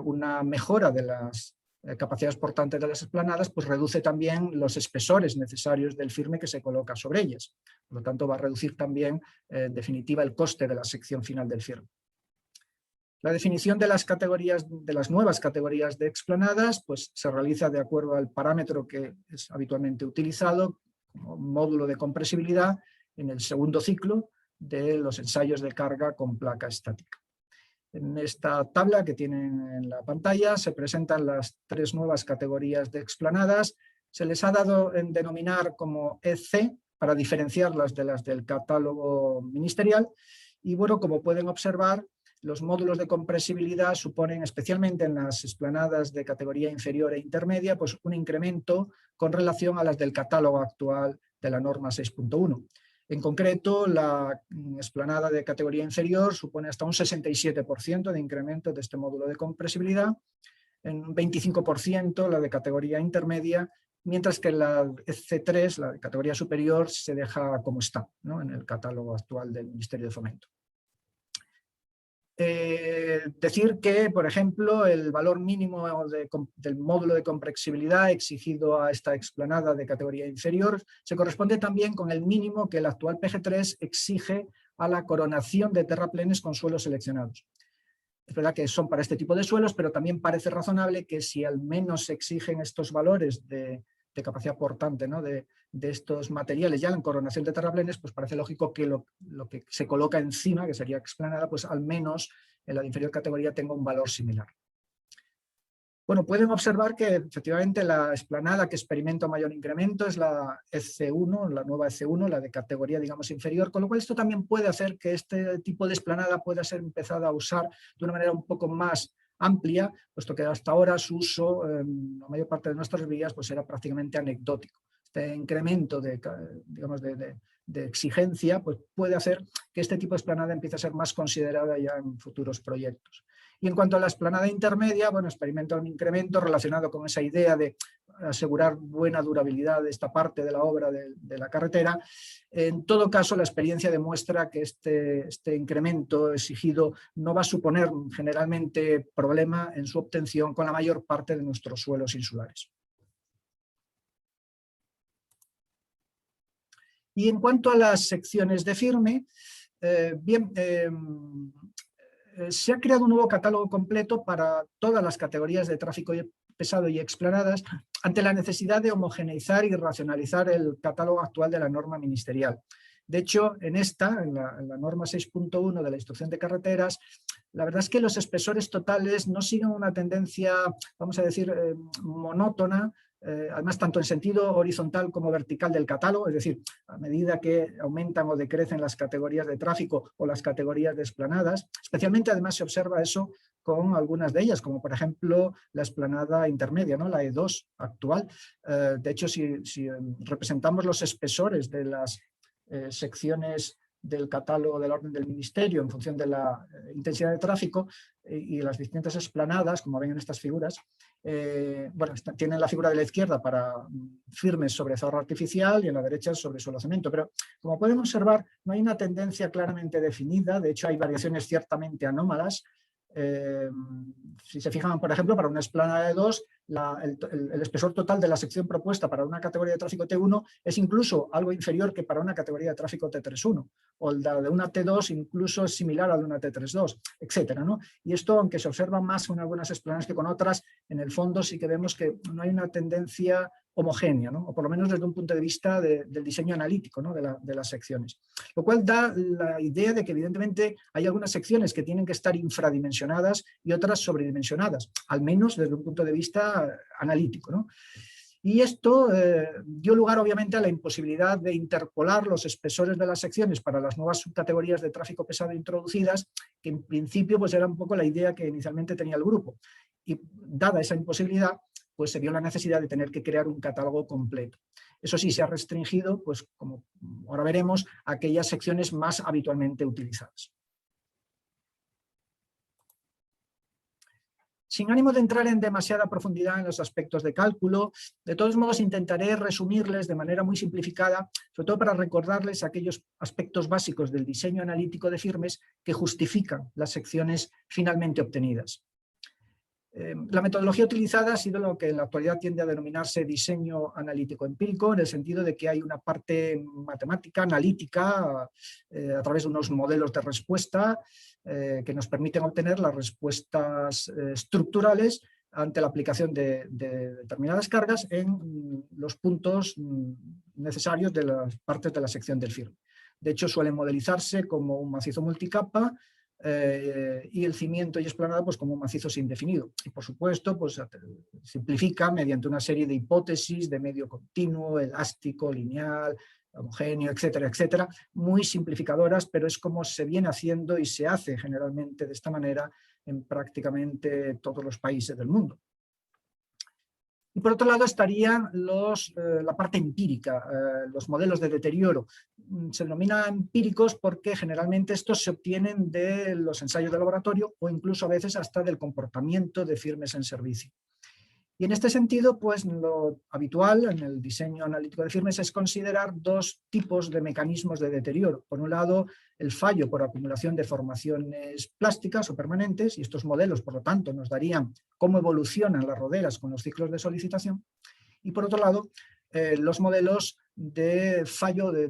Speaker 5: una mejora de las capacidades portantes de las explanadas, pues reduce también los espesores necesarios del firme que se coloca sobre ellas. Por lo tanto, va a reducir también, en definitiva, el coste de la sección final del firme. La definición de las categorías, de las nuevas categorías de explanadas, pues se realiza de acuerdo al parámetro que es habitualmente utilizado como módulo de compresibilidad en el segundo ciclo de los ensayos de carga con placa estática. En esta tabla que tienen en la pantalla se presentan las tres nuevas categorías de explanadas. Se les ha dado en denominar como EC para diferenciarlas de las del catálogo ministerial. Y bueno, como pueden observar, los módulos de compresibilidad suponen, especialmente en las explanadas de categoría inferior e intermedia, pues un incremento con relación a las del catálogo actual de la norma 6.1. En concreto, la explanada de categoría inferior supone hasta un 67% de incremento de este módulo de compresibilidad, en un 25% la de categoría intermedia, mientras que la C3, la de categoría superior, se deja como está, ¿no?, en el catálogo actual del Ministerio de Fomento. Decir que, por ejemplo, el valor mínimo del módulo de compresibilidad exigido a esta explanada de categoría inferior se corresponde también con el mínimo que el actual PG3 exige a la coronación de terraplenes con suelos seleccionados. Es verdad que son para este tipo de suelos, pero también parece razonable que si al menos se exigen estos valores de capacidad portante, ¿no?, de estos materiales ya en coronación de terraplenes, pues parece lógico que lo que se coloca encima, que sería explanada, pues al menos en la inferior categoría tenga un valor similar. Bueno, pueden observar que efectivamente la explanada que experimenta mayor incremento es la EC1, la nueva EC1, la de categoría, digamos, inferior, con lo cual esto también puede hacer que este tipo de explanada pueda ser empezada a usar de una manera un poco más amplia, puesto que hasta ahora su uso en la mayor parte de nuestras vías pues era prácticamente anecdótico. Este incremento de exigencia pues puede hacer que este tipo de explanada empiece a ser más considerada ya en futuros proyectos. Y en cuanto a la explanada intermedia, bueno, experimenta un incremento relacionado con esa idea de asegurar buena durabilidad de esta parte de la obra de la carretera. En todo caso, la experiencia demuestra que este incremento exigido no va a suponer generalmente problema en su obtención con la mayor parte de nuestros suelos insulares. Y en cuanto a las secciones de firme, se ha creado un nuevo catálogo completo para todas las categorías de tráfico pesado y explanadas ante la necesidad de homogeneizar y racionalizar el catálogo actual de la norma ministerial. De hecho, en la norma 6.1 de la instrucción de carreteras, la verdad es que los espesores totales no siguen una tendencia, vamos a decir, monótona, además tanto en sentido horizontal como vertical del catálogo, es decir, a medida que aumentan o decrecen las categorías de tráfico o las categorías de explanadas. Especialmente además se observa eso con algunas de ellas, como por ejemplo la explanada intermedia, ¿no?, la E2 actual. De hecho, si representamos los espesores de las secciones del catálogo del orden del ministerio en función de la intensidad de tráfico y las distintas explanadas, como ven en estas figuras, bueno, tienen la figura de la izquierda para firmes sobre zorro artificial y en la derecha sobre suelo cemento, pero como pueden observar no hay una tendencia claramente definida, de hecho hay variaciones ciertamente anómalas. Si se fijan, por ejemplo, para una explanada de 2, el espesor total de la sección propuesta para una categoría de tráfico T1 es incluso algo inferior que para una categoría de tráfico T31, o la de una T2 incluso es similar a la de una T32, etcétera, ¿no? Y esto, aunque se observa más en algunas explanadas que con otras, en el fondo sí que vemos que no hay una tendencia homogénea, ¿no?, o por lo menos desde un punto de vista del diseño analítico, ¿no?, de las secciones. Lo cual da la idea de que evidentemente hay algunas secciones que tienen que estar infradimensionadas y otras sobredimensionadas, al menos desde un punto de vista analítico, ¿no? Y esto dio lugar obviamente a la imposibilidad de interpolar los espesores de las secciones para las nuevas subcategorías de tráfico pesado introducidas, que en principio pues era un poco la idea que inicialmente tenía el grupo. Y dada esa imposibilidad, pues se vio la necesidad de tener que crear un catálogo completo. Eso sí, se ha restringido, pues como ahora veremos, a aquellas secciones más habitualmente utilizadas. Sin ánimo de entrar en demasiada profundidad en los aspectos de cálculo, de todos modos intentaré resumirles de manera muy simplificada, sobre todo para recordarles aquellos aspectos básicos del diseño analítico de firmes que justifican las secciones finalmente obtenidas. La metodología utilizada ha sido lo que en la actualidad tiende a denominarse diseño analítico empírico, en el sentido de que hay una parte matemática, analítica, a través de unos modelos de respuesta que nos permiten obtener las respuestas estructurales ante la aplicación de determinadas cargas en los puntos necesarios de las partes de la sección del firme. De hecho, suelen modelizarse como un macizo multicapa, y el cimiento y explanada pues como un macizo sin definido. Y por supuesto pues simplifica mediante una serie de hipótesis de medio continuo, elástico, lineal, homogéneo, etcétera, etcétera, muy simplificadoras, pero es como se viene haciendo y se hace generalmente de esta manera en prácticamente todos los países del mundo. Y por otro lado estarían la parte empírica, los modelos de deterioro. Se denominan empíricos porque generalmente estos se obtienen de los ensayos de laboratorio o incluso a veces hasta del comportamiento de firmes en servicio. Y en este sentido, pues lo habitual en el diseño analítico de firmes es considerar dos tipos de mecanismos de deterioro. Por un lado, el fallo por acumulación de formaciones plásticas o permanentes, y estos modelos, por lo tanto, nos darían cómo evolucionan las roderas con los ciclos de solicitación. Y por otro lado, los modelos de fallo de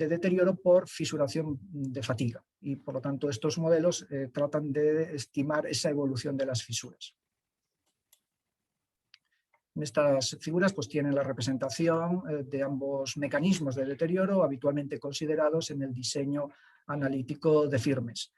Speaker 5: deterioro por fisuración de fatiga. Y por lo tanto, estos modelos tratan de estimar esa evolución de las fisuras. Estas figuras pues, tienen la representación de ambos mecanismos de deterioro habitualmente considerados en el diseño analítico de firmes.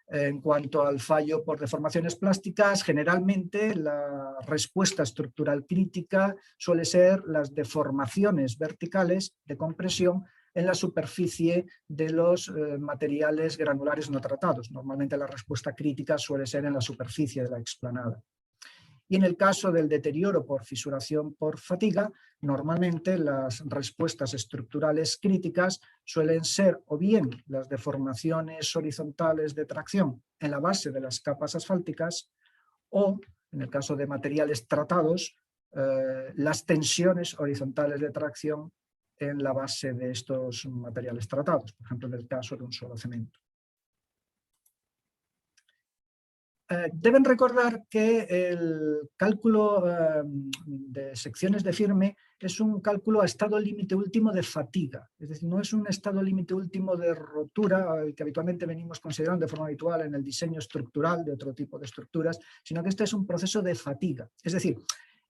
Speaker 5: En cuanto al fallo por deformaciones plásticas, generalmente la respuesta estructural crítica suele ser las deformaciones verticales de compresión en la superficie de los materiales granulares no tratados. Normalmente la respuesta crítica suele ser en la superficie de la explanada. Y en el caso del deterioro por fisuración por fatiga, normalmente las respuestas estructurales críticas suelen ser o bien las deformaciones horizontales de tracción en la base de las capas asfálticas o, en el caso de materiales tratados, las tensiones horizontales de tracción en la base de estos materiales tratados, por ejemplo en el caso de un suelo cemento. Deben recordar que el cálculo de secciones de firme es un cálculo a estado límite último de fatiga, es decir, no es un estado límite último de rotura que habitualmente venimos considerando de forma habitual en el diseño estructural de otro tipo de estructuras, sino que este es un proceso de fatiga, es decir,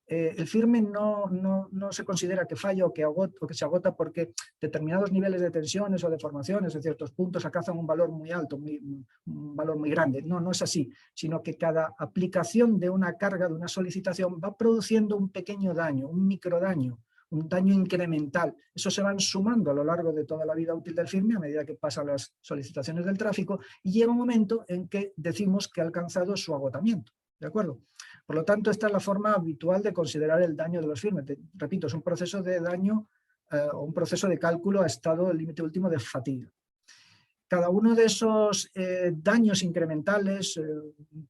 Speaker 5: el firme no se considera que falla o que se agota porque determinados niveles de tensiones o deformaciones en ciertos puntos alcanzan un valor muy alto, un valor muy grande. No es así, sino que cada aplicación de una carga, de una solicitación, va produciendo un pequeño daño, un microdaño, un daño incremental. Eso se van sumando a lo largo de toda la vida útil del firme a medida que pasan las solicitaciones del tráfico y llega un momento en que decimos que ha alcanzado su agotamiento. ¿De acuerdo? Por lo tanto, esta es la forma habitual de considerar el daño de los firmes. Repito, es un proceso de daño o un proceso de cálculo a estado límite último de fatiga. Cada uno de esos daños incrementales,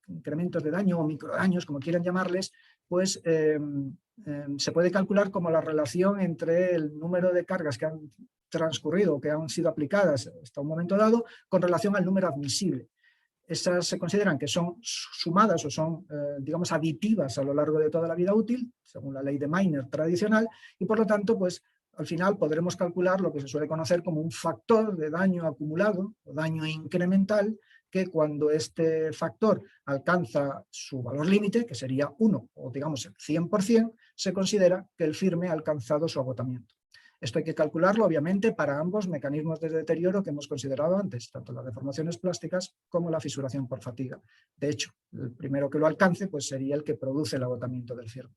Speaker 5: incrementos de daño o microdaños, como quieran llamarles, pues se puede calcular como la relación entre el número de cargas que han transcurrido o que han sido aplicadas hasta un momento dado con relación al número admisible. Esas se consideran que son sumadas o son, digamos, aditivas a lo largo de toda la vida útil, según la ley de Meiner tradicional, y por lo tanto, pues, al final podremos calcular lo que se suele conocer como un factor de daño acumulado o daño incremental, que cuando este factor alcanza su valor límite, que sería 1 o digamos el 100%, se considera que el firme ha alcanzado su agotamiento. Esto hay que calcularlo, obviamente, para ambos mecanismos de deterioro que hemos considerado antes, tanto las deformaciones plásticas como la fisuración por fatiga. De hecho, el primero que lo alcance pues, sería el que produce el agotamiento del firme.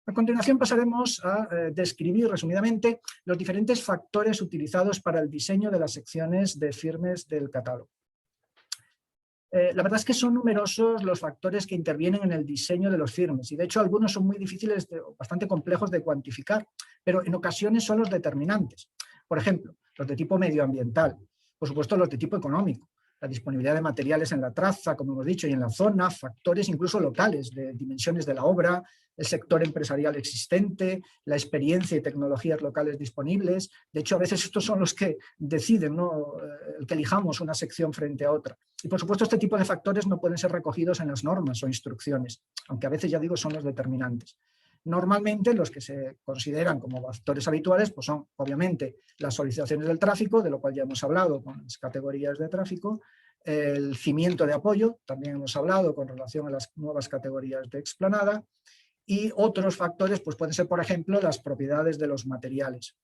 Speaker 5: A continuación pasaremos a describir resumidamente los diferentes factores utilizados para el diseño de las secciones de firmes del catálogo. La verdad es que son numerosos los factores que intervienen en el diseño de los firmes y de hecho algunos son muy difíciles, bastante complejos de cuantificar, pero en ocasiones son los determinantes. Por ejemplo, los de tipo medioambiental, por supuesto los de tipo económico, la disponibilidad de materiales en la traza, como hemos dicho, y en la zona, factores incluso locales, de dimensiones de la obra, el sector empresarial existente, la experiencia y tecnologías locales disponibles. De hecho, a veces estos son los que deciden, ¿no?, el que elijamos una sección frente a otra. Y por supuesto, este tipo de factores no pueden ser recogidos en las normas o instrucciones, aunque a veces, ya digo, son los determinantes. Normalmente los que se consideran como factores habituales pues son obviamente las solicitaciones del tráfico, de lo cual ya hemos hablado con las categorías de tráfico, el cimiento de apoyo, también hemos hablado con relación a las nuevas categorías de explanada, y otros factores pues pueden ser, por ejemplo, las propiedades de los materiales.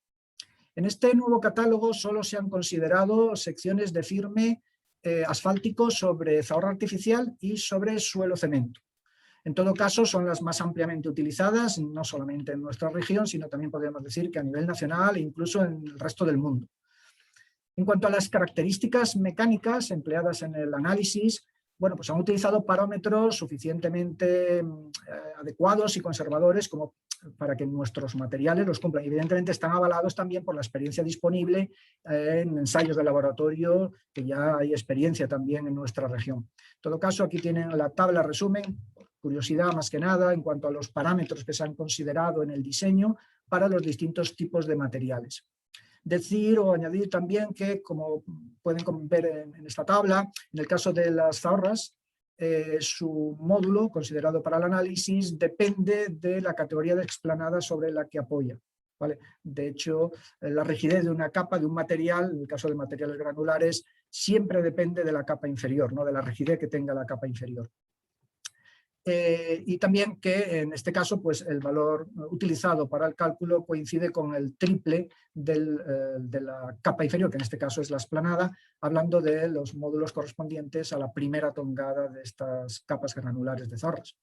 Speaker 5: En este nuevo catálogo solo se han considerado secciones de firme asfáltico sobre zahorra artificial y sobre suelo cemento. En todo caso, son las más ampliamente utilizadas, no solamente en nuestra región, sino también podríamos decir que a nivel nacional e incluso en el resto del mundo. En cuanto a las características mecánicas empleadas en el análisis, bueno, pues han utilizado parámetros suficientemente adecuados y conservadores como para que nuestros materiales los cumplan. Evidentemente están avalados también por la experiencia disponible en ensayos de laboratorio, que ya hay experiencia también en nuestra región. En todo caso, aquí tienen la tabla resumen, curiosidad más que nada, en cuanto a los parámetros que se han considerado en el diseño para los distintos tipos de materiales. Decir o añadir también que, como pueden ver en esta tabla, en el caso de las zaorras, su módulo considerado para el análisis depende de la categoría de explanada sobre la que apoya, ¿vale? De hecho, la rigidez de una capa, de un material, en el caso de materiales granulares, siempre depende de la capa inferior, ¿no? De la rigidez que tenga la capa inferior. Y también que en este caso pues el valor utilizado para el cálculo coincide con el triple de la capa inferior, que en este caso es la explanada, hablando de los módulos correspondientes a la primera tongada de estas capas granulares de zaorras.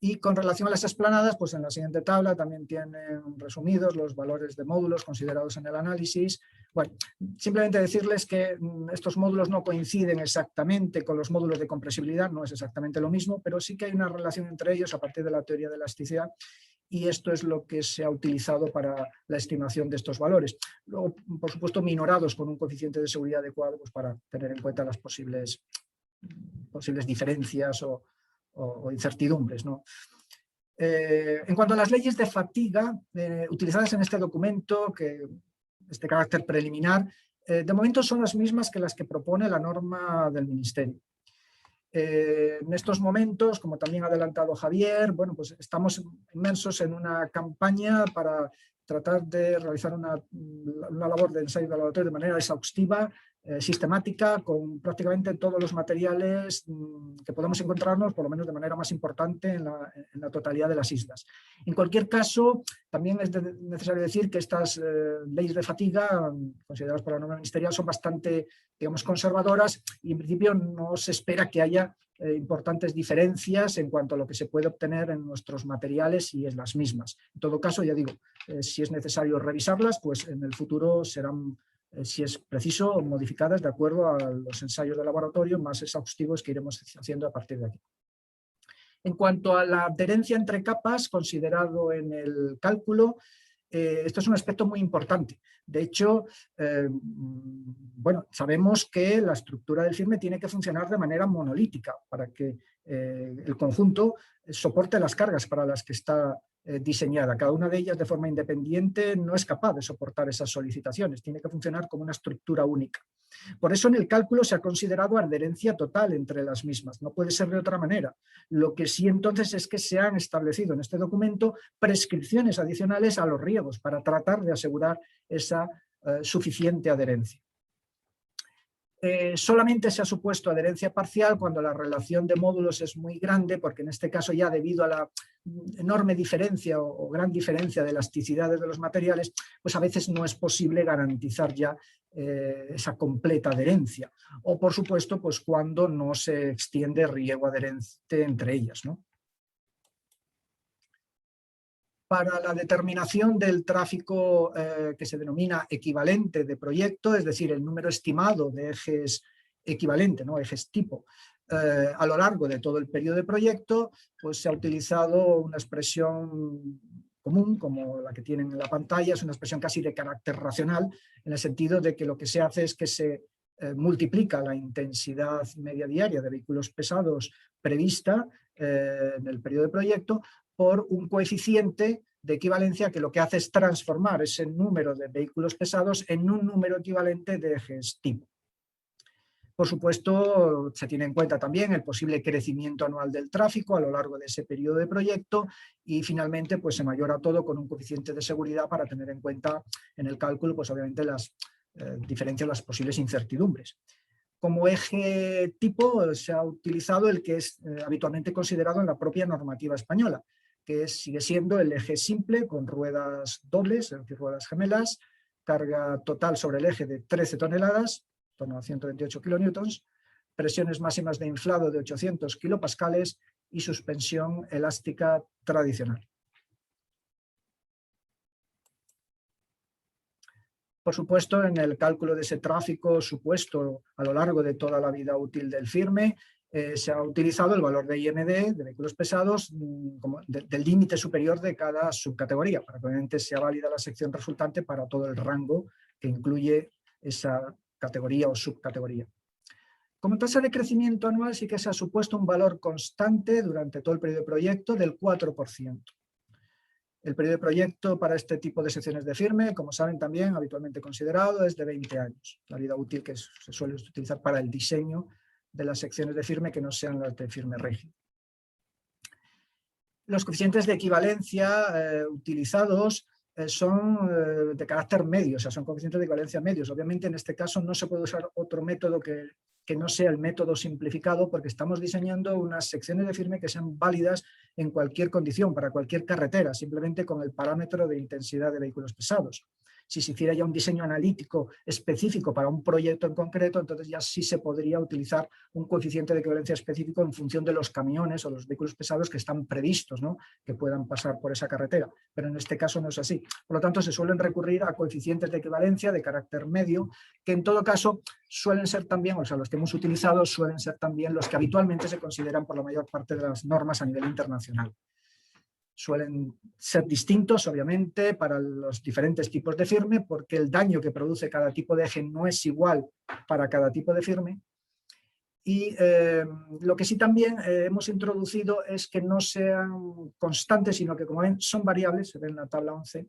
Speaker 5: Y con relación a las explanadas, pues en la siguiente tabla también tienen resumidos los valores de módulos considerados en el análisis. Bueno, simplemente decirles que estos módulos no coinciden exactamente con los módulos de compresibilidad, no es exactamente lo mismo, pero sí que hay una relación entre ellos a partir de la teoría de elasticidad, y esto es lo que se ha utilizado para la estimación de estos valores. Luego, por supuesto, minorados con un coeficiente de seguridad adecuado, pues para tener en cuenta las posibles diferencias o incertidumbres, ¿no? En cuanto a las leyes de fatiga utilizadas en este documento, que este carácter preliminar, de momento son las mismas que las que propone la norma del Ministerio. En estos momentos, como también ha adelantado Javier, bueno, pues estamos inmersos en una campaña para tratar de realizar una labor de ensayo de laboratorio de manera exhaustiva, sistemática, con prácticamente todos los materiales que podamos encontrarnos, por lo menos de manera más importante, en la totalidad de las islas. En cualquier caso, también es necesario decir que estas leyes de fatiga, consideradas por la norma ministerial, son bastante, digamos, conservadoras, y en principio no se espera que haya importantes diferencias en cuanto a lo que se puede obtener en nuestros materiales y en las mismas. En todo caso, ya digo, si es necesario revisarlas, pues en el futuro serán, si es preciso, modificadas de acuerdo a los ensayos de laboratorio más exhaustivos que iremos haciendo a partir de aquí. En cuanto a la adherencia entre capas, considerado en el cálculo, esto es un aspecto muy importante. De hecho, bueno, sabemos que la estructura del firme tiene que funcionar de manera monolítica para que el conjunto soporte las cargas para las que está diseñada. Cada una de ellas, de forma independiente, no es capaz de soportar esas solicitaciones. Tiene que funcionar como una estructura única. Por eso en el cálculo se ha considerado adherencia total entre las mismas. No puede ser de otra manera. Lo que sí entonces es que se han establecido en este documento prescripciones adicionales a los riegos para tratar de asegurar esa suficiente adherencia. Solamente se ha supuesto adherencia parcial cuando la relación de módulos es muy grande, porque en este caso ya debido a la enorme diferencia o gran diferencia de elasticidades de los materiales, pues a veces no es posible garantizar ya esa completa adherencia. O por supuesto, pues cuando no se extiende riego adherente entre ellas, ¿no? Para la determinación del tráfico que se denomina equivalente de proyecto, es decir, el número estimado de ejes equivalente, ¿no? Ejes tipo, a lo largo de todo el periodo de proyecto, pues se ha utilizado una expresión común, como la que tienen en la pantalla, es una expresión casi de carácter racional, en el sentido de que lo que se hace es que se multiplica la intensidad media diaria de vehículos pesados prevista en el periodo de proyecto por un coeficiente de equivalencia que lo que hace es transformar ese número de vehículos pesados en un número equivalente de ejes tipo. Por supuesto, se tiene en cuenta también el posible crecimiento anual del tráfico a lo largo de ese periodo de proyecto y finalmente pues, se mayora todo con un coeficiente de seguridad para tener en cuenta en el cálculo pues, obviamente las diferencias, las posibles incertidumbres. Como eje tipo se ha utilizado el que es habitualmente considerado en la propia normativa española, que sigue siendo el eje simple con ruedas dobles, es decir, ruedas gemelas, carga total sobre el eje de 13 toneladas, en torno a 128 kilonewtons, presiones máximas de inflado de 800 kilopascales y suspensión elástica tradicional. Por supuesto, en el cálculo de ese tráfico supuesto a lo largo de toda la vida útil del firme, se ha utilizado el valor de IMD de vehículos pesados del límite superior de cada subcategoría, para que obviamente sea válida la sección resultante para todo el rango que incluye esa categoría o subcategoría. Como tasa de crecimiento anual sí que se ha supuesto un valor constante durante todo el periodo de proyecto del 4%. El periodo de proyecto para este tipo de secciones de firme, como saben también, habitualmente considerado, es de 20 años. La vida útil que se suele utilizar para el diseño de las secciones de firme que no sean las de firme rígido. Los coeficientes de equivalencia utilizados son de carácter medio, o sea, son coeficientes de equivalencia medios. Obviamente en este caso no se puede usar otro método que no sea el método simplificado, porque estamos diseñando unas secciones de firme que sean válidas en cualquier condición, para cualquier carretera, simplemente con el parámetro de intensidad de vehículos pesados. Si se hiciera ya un diseño analítico específico para un proyecto en concreto, entonces ya sí se podría utilizar un coeficiente de equivalencia específico en función de los camiones o los vehículos pesados que están previstos, ¿no?, que puedan pasar por esa carretera. Pero en este caso no es así. Por lo tanto, se suelen recurrir a coeficientes de equivalencia de carácter medio, que en todo caso suelen ser también, o sea, los que hemos utilizado suelen ser también los que habitualmente se consideran por la mayor parte de las normas a nivel internacional. Suelen ser distintos, obviamente, para los diferentes tipos de firme, porque el daño que produce cada tipo de eje no es igual para cada tipo de firme. Y lo que sí también hemos introducido es que no sean constantes, sino que, como ven, son variables, se ve en la tabla 11,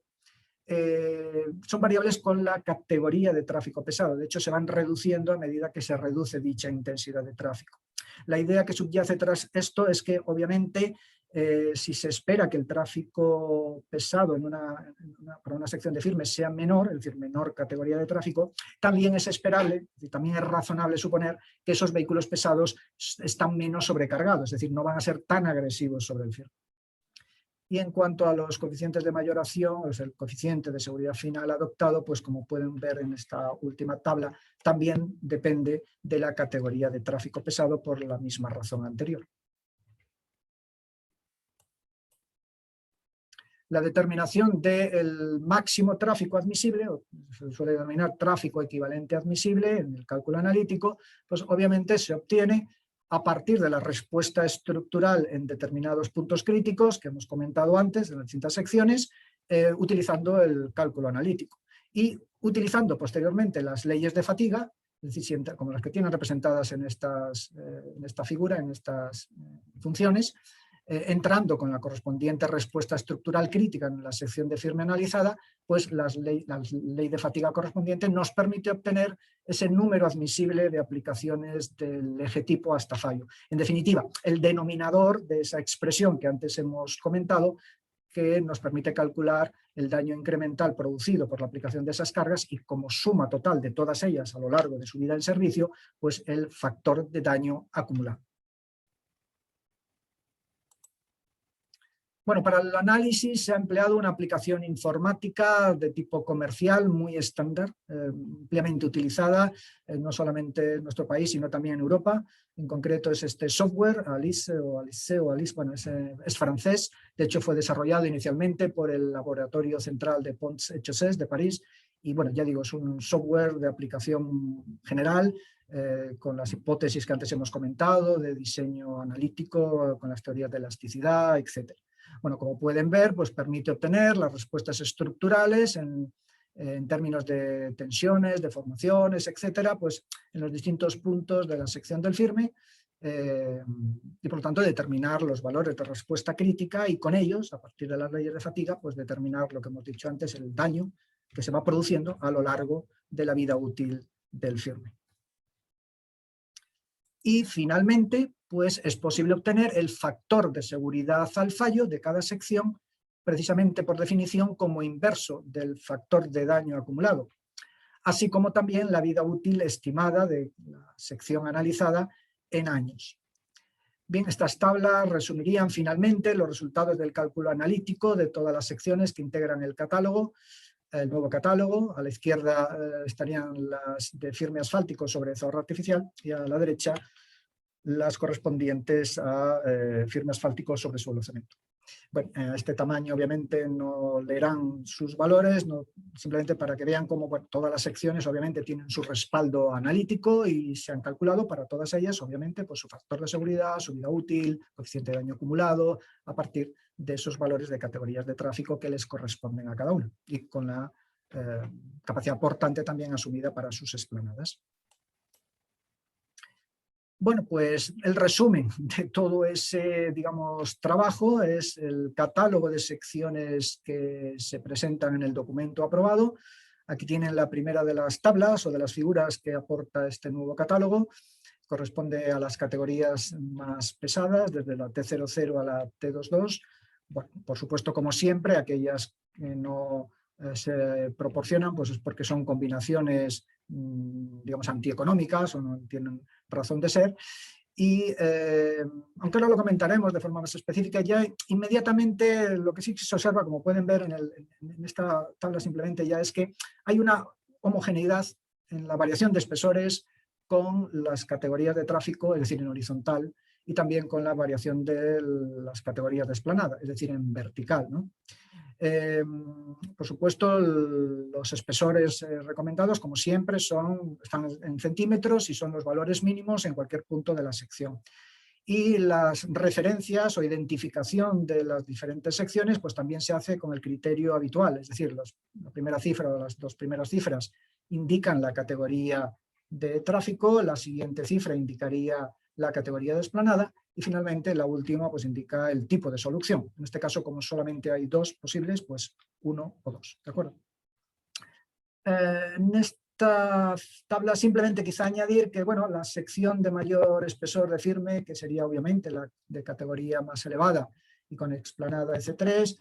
Speaker 5: son variables con la categoría de tráfico pesado. De hecho, se van reduciendo a medida que se reduce dicha intensidad de tráfico. La idea que subyace tras esto es que, obviamente, si se espera que el tráfico pesado para una sección de firme sea menor, es decir, menor categoría de tráfico, también es esperable, y también es razonable suponer que esos vehículos pesados están menos sobrecargados, es decir, no van a ser tan agresivos sobre el firme. Y en cuanto a los coeficientes de mayoración, pues el coeficiente de seguridad final adoptado, pues como pueden ver en esta última tabla, también depende de la categoría de tráfico pesado por la misma razón anterior. La determinación del máximo tráfico admisible, o se suele denominar tráfico equivalente admisible en el cálculo analítico, pues obviamente se obtiene a partir de la respuesta estructural en determinados puntos críticos que hemos comentado antes en las distintas secciones, utilizando el cálculo analítico y utilizando posteriormente las leyes de fatiga, es decir, como las que tienen representadas en esta figura, en estas funciones, entrando con la correspondiente respuesta estructural crítica en la sección de firme analizada, pues la ley de fatiga correspondiente nos permite obtener ese número admisible de aplicaciones del eje tipo hasta fallo. En definitiva, el denominador de esa expresión que antes hemos comentado, que nos permite calcular el daño incremental producido por la aplicación de esas cargas y como suma total de todas ellas a lo largo de su vida en servicio, pues el factor de daño acumulado. Bueno, para el análisis se ha empleado una aplicación informática de tipo comercial muy estándar, ampliamente utilizada no solamente en nuestro país, sino también en Europa. En concreto es este software, Alice, bueno, es francés. De hecho, fue desarrollado inicialmente por el Laboratorio Central de Pont-Écossais de París. Y bueno, ya digo, es un software de aplicación general, con las hipótesis que antes hemos comentado, de diseño analítico, con las teorías de elasticidad, etc. Bueno, como pueden ver, pues permite obtener las respuestas estructurales en términos de tensiones, deformaciones, etcétera, pues en los distintos puntos de la sección del firme y por lo tanto determinar los valores de respuesta crítica y con ellos, a partir de las leyes de fatiga, pues determinar lo que hemos dicho antes, el daño que se va produciendo a lo largo de la vida útil del firme. Y finalmente, pues es posible obtener el factor de seguridad al fallo de cada sección, precisamente por definición como inverso del factor de daño acumulado, así como también la vida útil estimada de la sección analizada en años. Bien, estas tablas resumirían finalmente los resultados del cálculo analítico de todas las secciones que integran el catálogo, el nuevo catálogo. A la izquierda estarían las de firme asfáltico sobre zorro artificial y a la derecha las correspondientes a firme asfáltico sobre suelo cemento. Bueno, a este tamaño obviamente no leerán sus valores, simplemente para que vean cómo todas las secciones obviamente tienen su respaldo analítico y se han calculado para todas ellas obviamente pues, su factor de seguridad, su vida útil, coeficiente de daño acumulado, a partir de esos valores de categorías de tráfico que les corresponden a cada uno y con la capacidad portante también asumida para sus explanadas. Bueno, pues el resumen de todo ese, digamos, trabajo es el catálogo de secciones que se presentan en el documento aprobado. Aquí tienen la primera de las tablas o de las figuras que aporta este nuevo catálogo. Corresponde a las categorías más pesadas, desde la T00 a la T22. Bueno, por supuesto, como siempre, aquellas que no se proporcionan, pues es porque son combinaciones, digamos, antieconómicas o no tienen razón de ser. Y aunque ahora lo comentaremos de forma más específica, ya inmediatamente lo que sí se observa, como pueden ver en esta tabla simplemente ya, es que hay una homogeneidad en la variación de espesores con las categorías de tráfico, es decir, en horizontal, y también con la variación de las categorías de explanada, es decir, en vertical, ¿no? Por supuesto, los espesores recomendados, como siempre, están en centímetros y son los valores mínimos en cualquier punto de la sección. Y las referencias o identificación de las diferentes secciones pues también se hace con el criterio habitual, es decir, la primera cifra o las dos primeras cifras indican la categoría de tráfico, la siguiente cifra indicaría la categoría de explanada y finalmente la última pues indica el tipo de solución. En este caso, como solamente hay dos posibles, pues 1 o 2. ¿De acuerdo? En esta tabla simplemente quizá añadir que bueno, la sección de mayor espesor de firme, que sería obviamente la de categoría más elevada y con explanada EC3,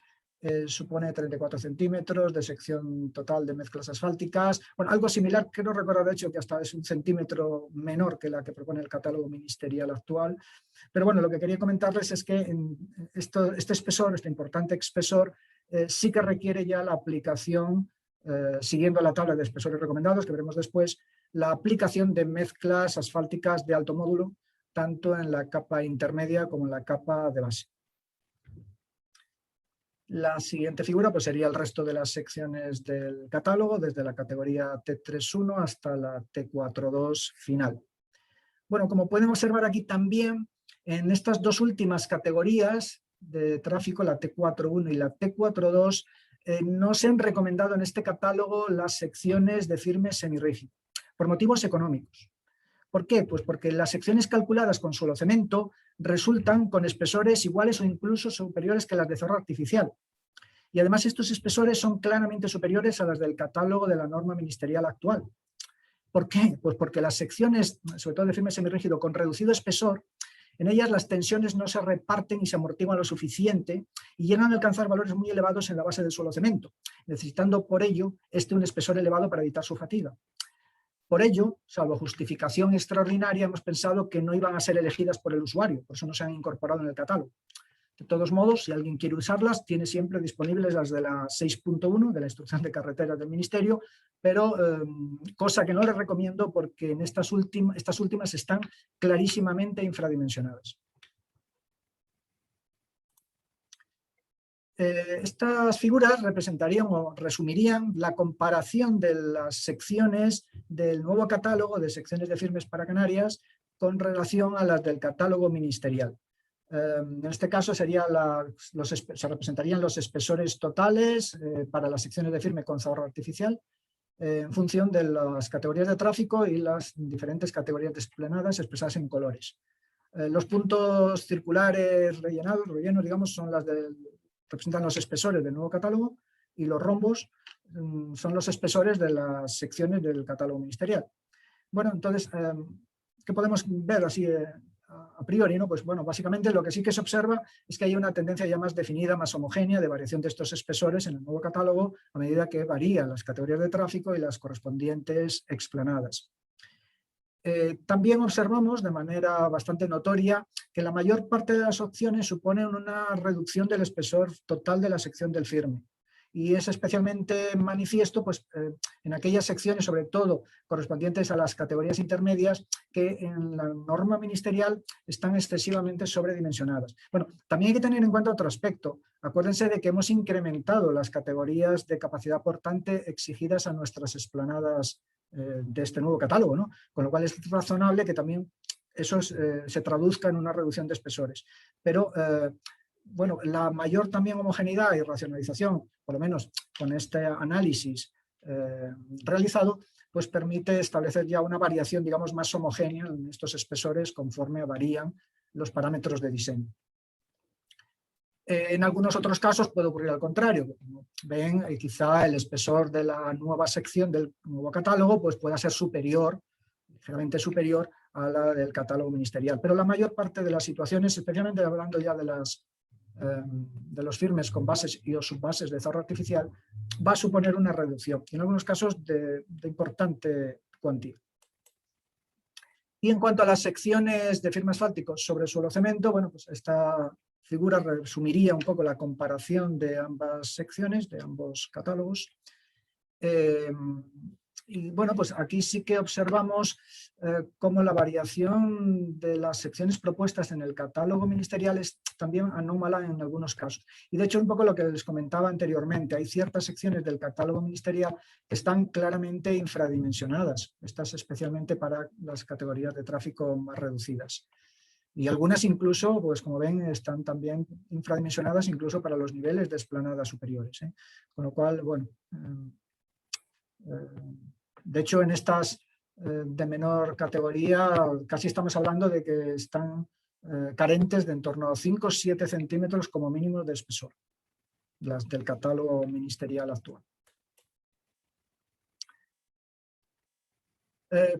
Speaker 5: supone 34 centímetros de sección total de mezclas asfálticas. Bueno, algo similar, que no recuerdo de hecho que hasta es 1 centímetro menor que la que propone el catálogo ministerial actual. Pero bueno, lo que quería comentarles es que este espesor, este importante espesor, sí que requiere ya la aplicación, siguiendo la tabla de espesores recomendados que veremos después, la aplicación de mezclas asfálticas de alto módulo, tanto en la capa intermedia como en la capa de base. La siguiente figura pues, sería el resto de las secciones del catálogo, desde la categoría T31 hasta la T42 final. Bueno, como pueden observar aquí también, en estas dos últimas categorías de tráfico, la T41 y la T42, no se han recomendado en este catálogo las secciones de firme semirrígido, por motivos económicos. ¿Por qué? Pues porque las secciones calculadas con suelo cemento resultan con espesores iguales o incluso superiores que las de cerro artificial. Y además estos espesores son claramente superiores a las del catálogo de la norma ministerial actual. ¿Por qué? Pues porque las secciones, sobre todo de firme semirrígido, con reducido espesor, en ellas las tensiones no se reparten y se amortiguan lo suficiente y llegan a alcanzar valores muy elevados en la base del suelo cemento, necesitando por ello un espesor elevado para evitar su fatiga. Por ello, salvo justificación extraordinaria, hemos pensado que no iban a ser elegidas por el usuario, por eso no se han incorporado en el catálogo. De todos modos, si alguien quiere usarlas, tiene siempre disponibles las de la 6.1 de la instrucción de carreteras del Ministerio, pero cosa que no les recomiendo porque en estas últimas están clarísimamente infradimensionadas. Estas figuras representarían o resumirían la comparación de las secciones del nuevo catálogo de secciones de firmes para Canarias con relación a las del catálogo ministerial. En este caso se representarían los espesores totales para las secciones de firme con cerro artificial en función de las categorías de tráfico y las diferentes categorías desplenadas expresadas en colores. Los puntos circulares rellenos, digamos, son representan los espesores del nuevo catálogo y los rombos son los espesores de las secciones del catálogo ministerial. Bueno, entonces, ¿qué podemos ver así a priori? ¿No? Pues bueno, básicamente lo que sí que se observa es que hay una tendencia ya más definida, más homogénea de variación de estos espesores en el nuevo catálogo a medida que varían las categorías de tráfico y las correspondientes explanadas. También observamos de manera bastante notoria que la mayor parte de las opciones suponen una reducción del espesor total de la sección del firme y es especialmente manifiesto pues, en aquellas secciones, sobre todo correspondientes a las categorías intermedias, que en la norma ministerial están excesivamente sobredimensionadas. Bueno, también hay que tener en cuenta otro aspecto. Acuérdense de que hemos incrementado las categorías de capacidad portante exigidas a nuestras explanadas de este nuevo catálogo, ¿no? Con lo cual es razonable que también eso se traduzca en una reducción de espesores. Pero bueno, la mayor también homogeneidad y racionalización, por lo menos con este análisis realizado, pues permite establecer ya una variación, digamos, más homogénea en estos espesores conforme varían los parámetros de diseño. En algunos otros casos puede ocurrir al contrario. Como ven, quizá el espesor de la nueva sección del nuevo catálogo pues pueda ser superior, ligeramente superior a la del catálogo ministerial. Pero la mayor parte de las situaciones, especialmente hablando ya de los firmes con bases y o subbases de zorro artificial, va a suponer una reducción, y en algunos casos de importante cuantía. Y en cuanto a las secciones de firme asfáltico sobre suelo cemento, bueno, pues esta figura resumiría un poco la comparación de ambas secciones, de ambos catálogos. Y bueno, pues aquí sí que observamos cómo la variación de las secciones propuestas en el catálogo ministerial es también anómala en algunos casos. Y de hecho, un poco lo que les comentaba anteriormente, hay ciertas secciones del catálogo ministerial que están claramente infradimensionadas, estas especialmente para las categorías de tráfico más reducidas. Y algunas incluso, pues como ven, están también infradimensionadas incluso para los niveles de explanada superiores. Con lo cual, bueno, de hecho en estas de menor categoría casi estamos hablando de que están carentes de en torno a 5 o 7 centímetros como mínimo de espesor, las del catálogo ministerial actual.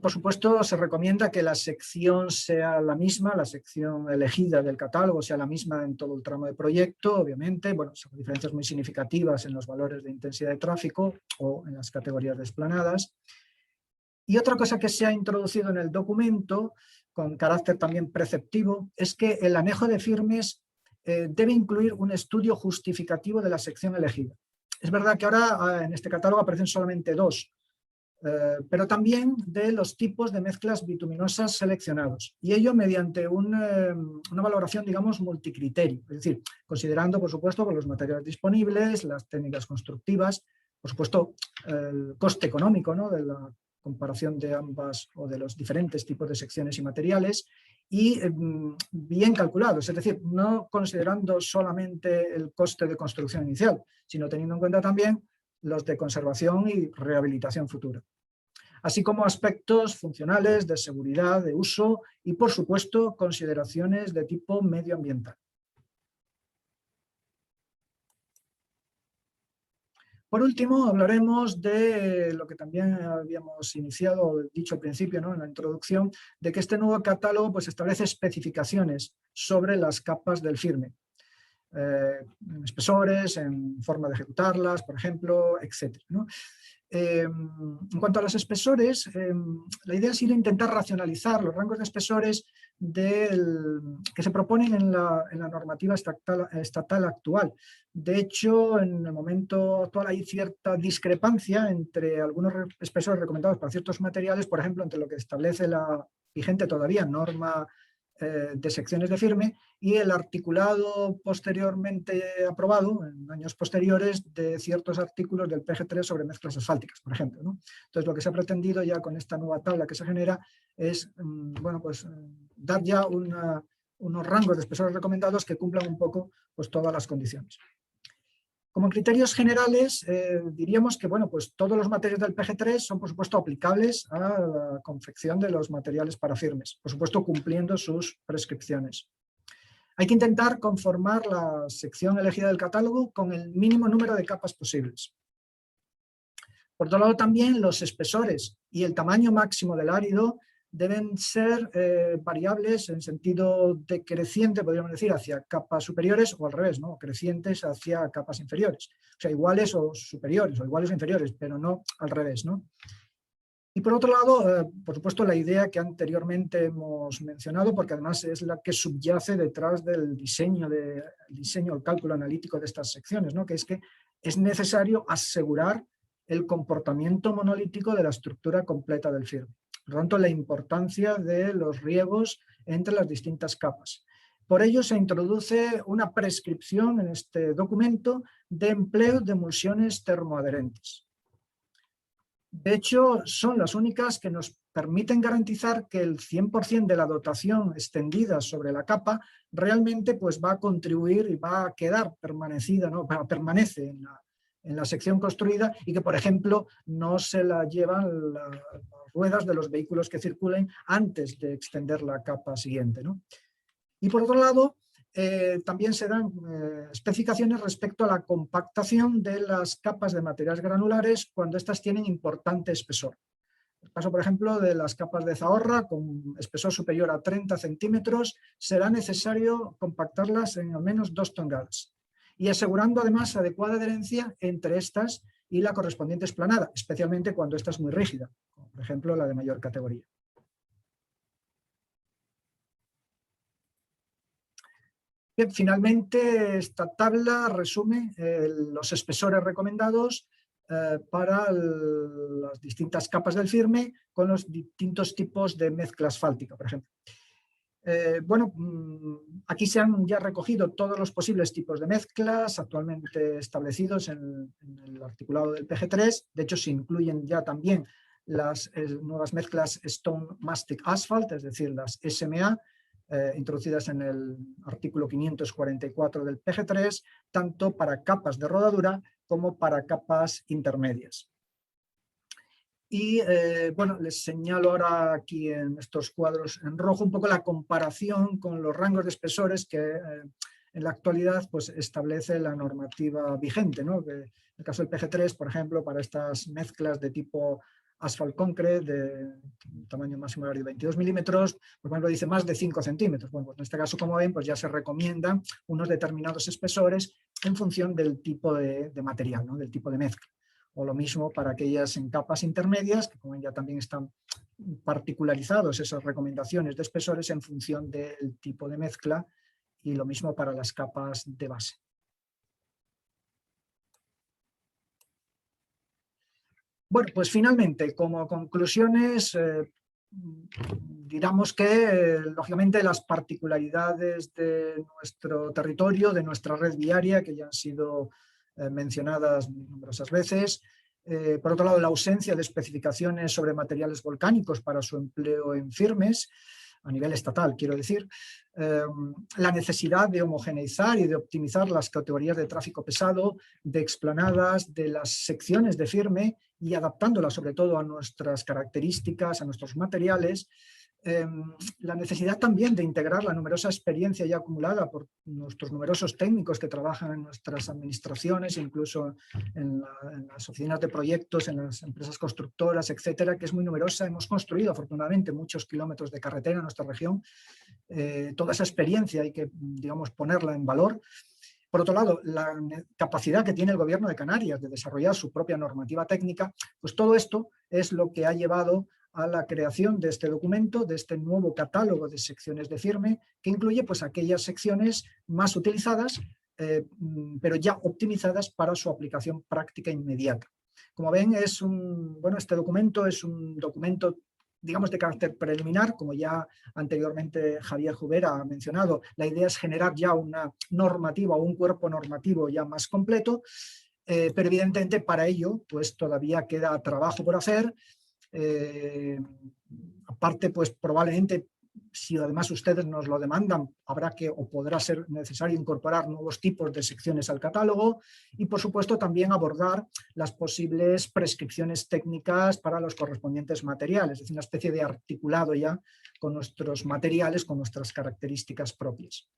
Speaker 5: Por supuesto, se recomienda que la sección sea la misma, la sección elegida del catálogo sea la misma en todo el tramo de proyecto, obviamente. Bueno, son diferencias muy significativas en los valores de intensidad de tráfico o en las categorías de explanadas. Y otra cosa que se ha introducido en el documento, con carácter también preceptivo, es que el anejo de firmes debe incluir un estudio justificativo de la sección elegida. Es verdad que ahora en este catálogo aparecen solamente 2, pero también de los tipos de mezclas bituminosas seleccionados, y ello mediante una valoración, digamos, multicriterio, es decir, considerando, por supuesto, los materiales disponibles, las técnicas constructivas, por supuesto, el coste económico, ¿no?, de la comparación de ambas o de los diferentes tipos de secciones y materiales, y bien calculados, es decir, no considerando solamente el coste de construcción inicial, sino teniendo en cuenta también los de conservación y rehabilitación futura, así como aspectos funcionales, de seguridad, de uso y, por supuesto, consideraciones de tipo medioambiental. Por último, hablaremos de lo que también habíamos iniciado, dicho al principio, ¿no?, en la introducción, de que este nuevo catálogo pues, establece especificaciones sobre las capas del firme. En espesores, en forma de ejecutarlas, por ejemplo, etc., ¿no? En cuanto a los espesores, la idea es ir a intentar racionalizar los rangos de espesores que se proponen en la normativa estatal actual. De hecho, en el momento actual hay cierta discrepancia entre algunos espesores recomendados para ciertos materiales, por ejemplo, entre lo que establece la vigente todavía norma de secciones de firme y el articulado posteriormente aprobado en años posteriores de ciertos artículos del PG3 sobre mezclas asfálticas, por ejemplo, ¿no? Entonces, lo que se ha pretendido ya con esta nueva tabla que se genera es, bueno, pues, dar ya unos rangos de espesores recomendados que cumplan un poco pues, todas las condiciones. Como criterios generales, diríamos que bueno, pues todos los materiales del PG3 son, por supuesto, aplicables a la confección de los materiales para firmes, por supuesto, cumpliendo sus prescripciones. Hay que intentar conformar la sección elegida del catálogo con el mínimo número de capas posibles. Por otro lado, también los espesores y el tamaño máximo del árido deben ser variables en sentido decreciente, podríamos decir, hacia capas superiores o al revés, ¿no?, crecientes hacia capas inferiores. O sea, iguales o superiores, o iguales o inferiores, pero no al revés, ¿no? Y por otro lado, por supuesto, la idea que anteriormente hemos mencionado, porque además es la que subyace detrás del diseño, el cálculo analítico de estas secciones, ¿no?, que es que es necesario asegurar el comportamiento monolítico de la estructura completa del firme. Por lo tanto, la importancia de los riegos entre las distintas capas. Por ello se introduce una prescripción en este documento de empleo de emulsiones termoadherentes. De hecho, son las únicas que nos permiten garantizar que el 100% de la dotación extendida sobre la capa realmente pues, va a contribuir y va a quedar permanecida, ¿no? Permanece en la sección construida y que, por ejemplo, no se la llevan las ruedas de los vehículos que circulen antes de extender la capa siguiente, ¿no? Y por otro lado, también se dan especificaciones respecto a la compactación de las capas de materiales granulares cuando éstas tienen importante espesor. En el caso, por ejemplo, de las capas de Zahorra con espesor superior a 30 centímetros, será necesario compactarlas en al menos 2 toneladas y asegurando además adecuada adherencia entre estas y la correspondiente esplanada, especialmente cuando esta es muy rígida, como por ejemplo la de mayor categoría. Bien, finalmente, esta tabla resume los espesores recomendados para las distintas capas del firme con los distintos tipos de mezcla asfáltica, por ejemplo. Bueno, aquí se han ya recogido todos los posibles tipos de mezclas actualmente establecidos en el articulado del PG3. De hecho, se incluyen ya también las nuevas mezclas Stone Mastic Asphalt, es decir, las SMA, introducidas en el artículo 544 del PG3, tanto para capas de rodadura como para capas intermedias. Y bueno, les señalo ahora aquí en estos cuadros en rojo un poco la comparación con los rangos de espesores que en la actualidad pues, establece la normativa vigente, ¿no? Que en el caso del PG3, por ejemplo, para estas mezclas de tipo asphalt concrete de tamaño máximo de 22 milímetros, por ejemplo, dice más de 5 centímetros. Bueno, pues en este caso, como ven, pues ya se recomiendan unos determinados espesores en función del tipo de material, ¿no? Del tipo de mezcla. O lo mismo para aquellas en capas intermedias, que como ven ya también están particularizados esas recomendaciones de espesores en función del tipo de mezcla, y lo mismo para las capas de base. Bueno, pues finalmente, como conclusiones, digamos que, lógicamente, las particularidades de nuestro territorio, de nuestra red viaria, que ya han sido mencionadas numerosas veces. Por otro lado, la ausencia de especificaciones sobre materiales volcánicos para su empleo en firmes, a nivel estatal, quiero decir, la necesidad de homogeneizar y de optimizar las categorías de tráfico pesado, de explanadas, de las secciones de firme y adaptándolas sobre todo a nuestras características, a nuestros materiales. La necesidad también de integrar la numerosa experiencia ya acumulada por nuestros numerosos técnicos que trabajan en nuestras administraciones, incluso en las oficinas de proyectos, en las empresas constructoras, etcétera, que es muy numerosa. Hemos construido afortunadamente muchos kilómetros de carretera en nuestra región. Toda esa experiencia hay que, digamos, ponerla en valor. Por otro lado, la capacidad que tiene el Gobierno de Canarias de desarrollar su propia normativa técnica, pues todo esto es lo que ha llevado a la creación de este documento, de este nuevo catálogo de secciones de firme, que incluye pues, aquellas secciones más utilizadas, pero ya optimizadas para su aplicación práctica inmediata. Como ven, este documento es un documento, digamos, de carácter preliminar, como ya anteriormente Javier Jubera ha mencionado. La idea es generar ya una normativa o un cuerpo normativo ya más completo, pero evidentemente para ello pues, todavía queda trabajo por hacer. Aparte, pues probablemente, si además ustedes nos lo demandan, habrá que o podrá ser necesario incorporar nuevos tipos de secciones al catálogo y, por supuesto, también abordar las posibles prescripciones técnicas para los correspondientes materiales, es decir, una especie de articulado ya con nuestros materiales, con nuestras características propias.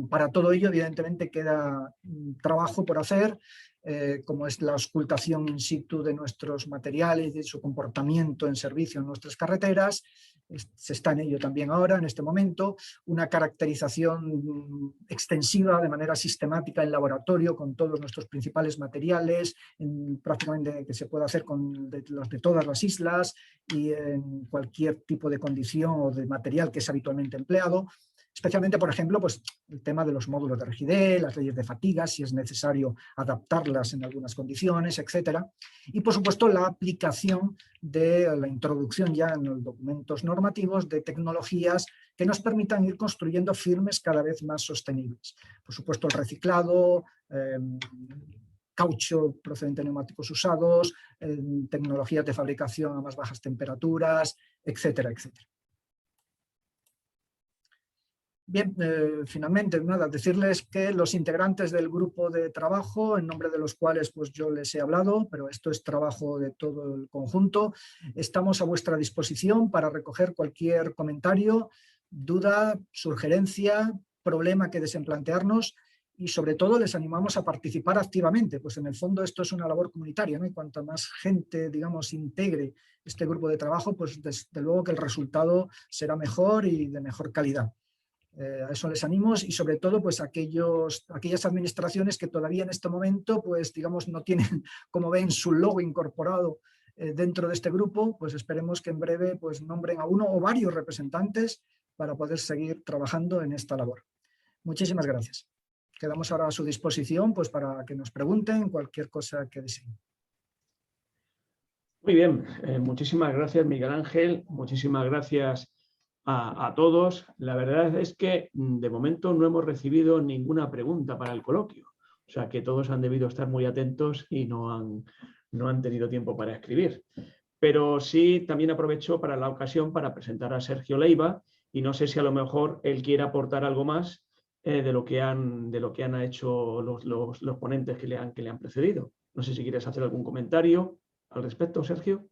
Speaker 5: Para todo ello, evidentemente, queda trabajo por hacer, como es la auscultación in situ de nuestros materiales, de su comportamiento en servicio en nuestras carreteras. Se está en ello también ahora, en este momento, una caracterización extensiva de manera sistemática en laboratorio con todos nuestros principales materiales, prácticamente que se pueda hacer con los de todas las islas y en cualquier tipo de condición o de material que es habitualmente empleado. especialmente, por ejemplo, pues, el tema de los módulos de rigidez, las leyes de fatiga, si es necesario adaptarlas en algunas condiciones, etcétera. Y, por supuesto, la aplicación de la introducción ya en los documentos normativos de tecnologías que nos permitan ir construyendo firmes cada vez más sostenibles. Por supuesto, el reciclado, caucho procedente de neumáticos usados, tecnologías de fabricación a más bajas temperaturas, etcétera, etcétera. Bien, finalmente, nada, decirles que los integrantes del grupo de trabajo, en nombre de los cuales pues, yo les he hablado, pero esto es trabajo de todo el conjunto, estamos a vuestra disposición para recoger cualquier comentario, duda, sugerencia, problema que deseen plantearnos, y sobre todo les animamos a participar activamente, pues en el fondo esto es una labor comunitaria, ¿no? Y cuanta más gente, digamos, integre este grupo de trabajo, pues desde luego que el resultado será mejor y de mejor calidad. A eso les animo, y sobre todo pues aquellas administraciones que todavía en este momento pues digamos no tienen, como ven, su logo incorporado dentro de este grupo, pues esperemos que en breve pues nombren a uno o varios representantes para poder seguir trabajando en esta labor. Muchísimas gracias. Quedamos ahora a su disposición pues para que nos pregunten cualquier cosa que deseen.
Speaker 1: Muy bien, muchísimas gracias Miguel Ángel, muchísimas gracias a todos. La verdad es que de momento no hemos recibido ninguna pregunta para el coloquio, o sea que todos han debido estar muy atentos y no han tenido tiempo para escribir. Pero sí, también aprovecho para la ocasión para presentar a Sergio Leiva, y no sé si a lo mejor él quiere aportar algo más de lo que han hecho los ponentes que le han precedido. No sé si quieres hacer algún comentario al respecto, Sergio.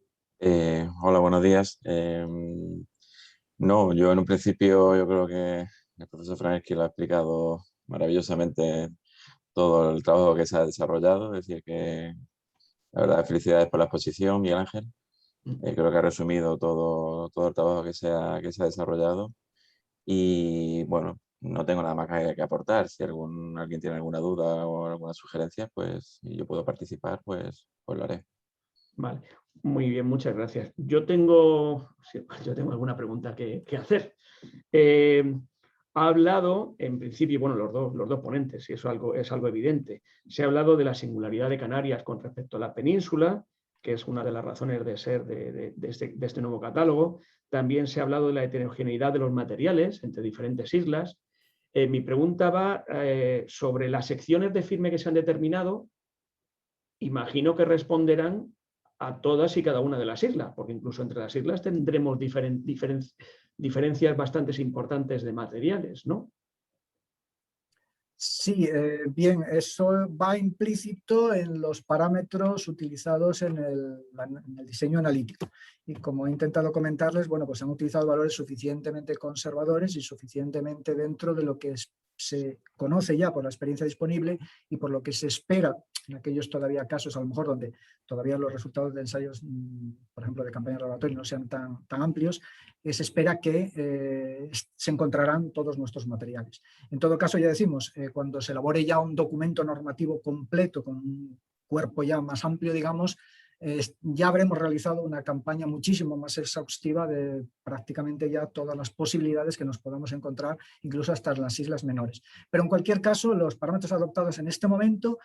Speaker 6: Hola, buenos días. No, yo en un principio yo creo que el profesor Franeschi lo ha explicado maravillosamente todo el trabajo que se ha desarrollado, es decir que la verdad felicidades por la exposición, Miguel Ángel. Creo que ha resumido todo el trabajo que se ha desarrollado y bueno, no tengo nada más que aportar. Si alguien tiene alguna duda o alguna sugerencia, pues y yo puedo participar, pues lo haré.
Speaker 1: Vale, muy bien, muchas gracias. Yo tengo alguna pregunta que hacer. Ha hablado, en principio, bueno, los dos ponentes, y eso es algo evidente. Se ha hablado de la singularidad de Canarias con respecto a la península, que es una de las razones de ser de este nuevo catálogo. También se ha hablado de la heterogeneidad de los materiales entre diferentes islas. Mi pregunta va sobre las secciones de firme que se han determinado. Imagino que responderán a todas y cada una de las islas, porque incluso entre las islas tendremos diferencias bastante importantes de materiales, ¿no?
Speaker 5: Sí, bien, eso va implícito en los parámetros utilizados en el diseño analítico. Y como he intentado comentarles, bueno, pues han utilizado valores suficientemente conservadores y suficientemente dentro de lo que se conoce ya por la experiencia disponible y por lo que se espera en aquellos todavía casos, a lo mejor donde todavía los resultados de ensayos, por ejemplo, de campaña de laboratorio no sean tan amplios, se espera que se encontrarán todos nuestros materiales. En todo caso, ya decimos, cuando se elabore ya un documento normativo completo con un cuerpo ya más amplio, digamos, ya habremos realizado una campaña muchísimo más exhaustiva de prácticamente ya todas las posibilidades que nos podamos encontrar, incluso hasta en las islas menores. Pero en cualquier caso, los parámetros adoptados en este momento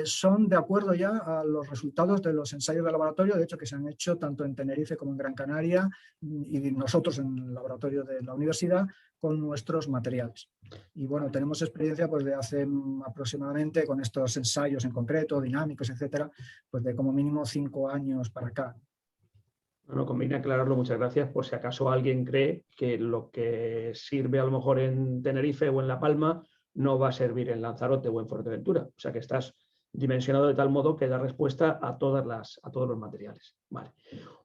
Speaker 5: son de acuerdo ya a los resultados de los ensayos de laboratorio, de hecho que se han hecho tanto en Tenerife como en Gran Canaria y nosotros en el laboratorio de la universidad con nuestros materiales. Y bueno, tenemos experiencia pues, de hace aproximadamente, con estos ensayos en concreto, dinámicos, etcétera, pues de como mínimo 5 años para acá.
Speaker 1: Bueno, conviene aclararlo, muchas gracias, por si acaso alguien cree que lo que sirve a lo mejor en Tenerife o en La Palma no va a servir en Lanzarote o en Fuerteventura. O sea que estás dimensionado de tal modo que da respuesta a todos los materiales. Vale.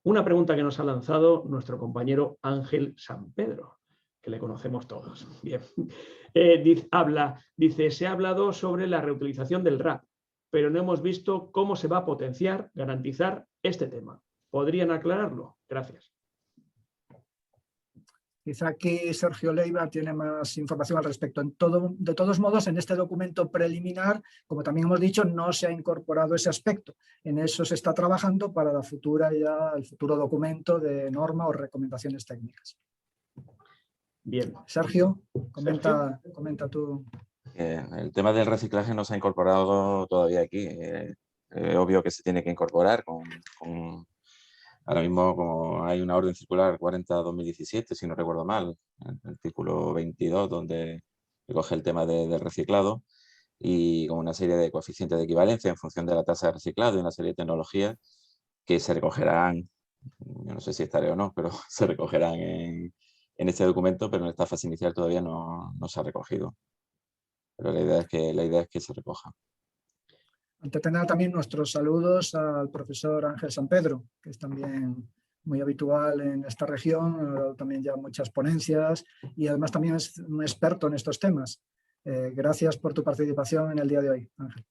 Speaker 1: Una pregunta que nos ha lanzado nuestro compañero Ángel San Pedro, que le conocemos todos. Bien. Dice, se ha hablado sobre la reutilización del RAP, pero no hemos visto cómo se va a potenciar, garantizar este tema. ¿Podrían aclararlo? Gracias.
Speaker 5: Quizá aquí Sergio Leiva tiene más información al respecto. De todos modos, en este documento preliminar, como también hemos dicho, no se ha incorporado ese aspecto. En eso se está trabajando para el futuro documento de norma o recomendaciones técnicas.
Speaker 1: Bien.
Speaker 5: Sergio, comenta tú.
Speaker 6: El tema del reciclaje no se ha incorporado todavía aquí. Obvio que se tiene que incorporar ahora mismo, como hay una orden circular 40/2017, si no recuerdo mal, el artículo 22, donde recoge el tema del reciclado, y con una serie de coeficientes de equivalencia en función de la tasa de reciclado y una serie de tecnologías que se recogerán, yo no sé si estaré o no, pero se recogerán en este documento, pero en esta fase inicial todavía no se ha recogido. Pero la idea es que se recoja.
Speaker 5: Ante tener también nuestros saludos al profesor Ángel San Pedro, que es también muy habitual en esta región, ha dado también ya muchas ponencias y además también es un experto en estos temas. Gracias por tu participación en el día de hoy, Ángel.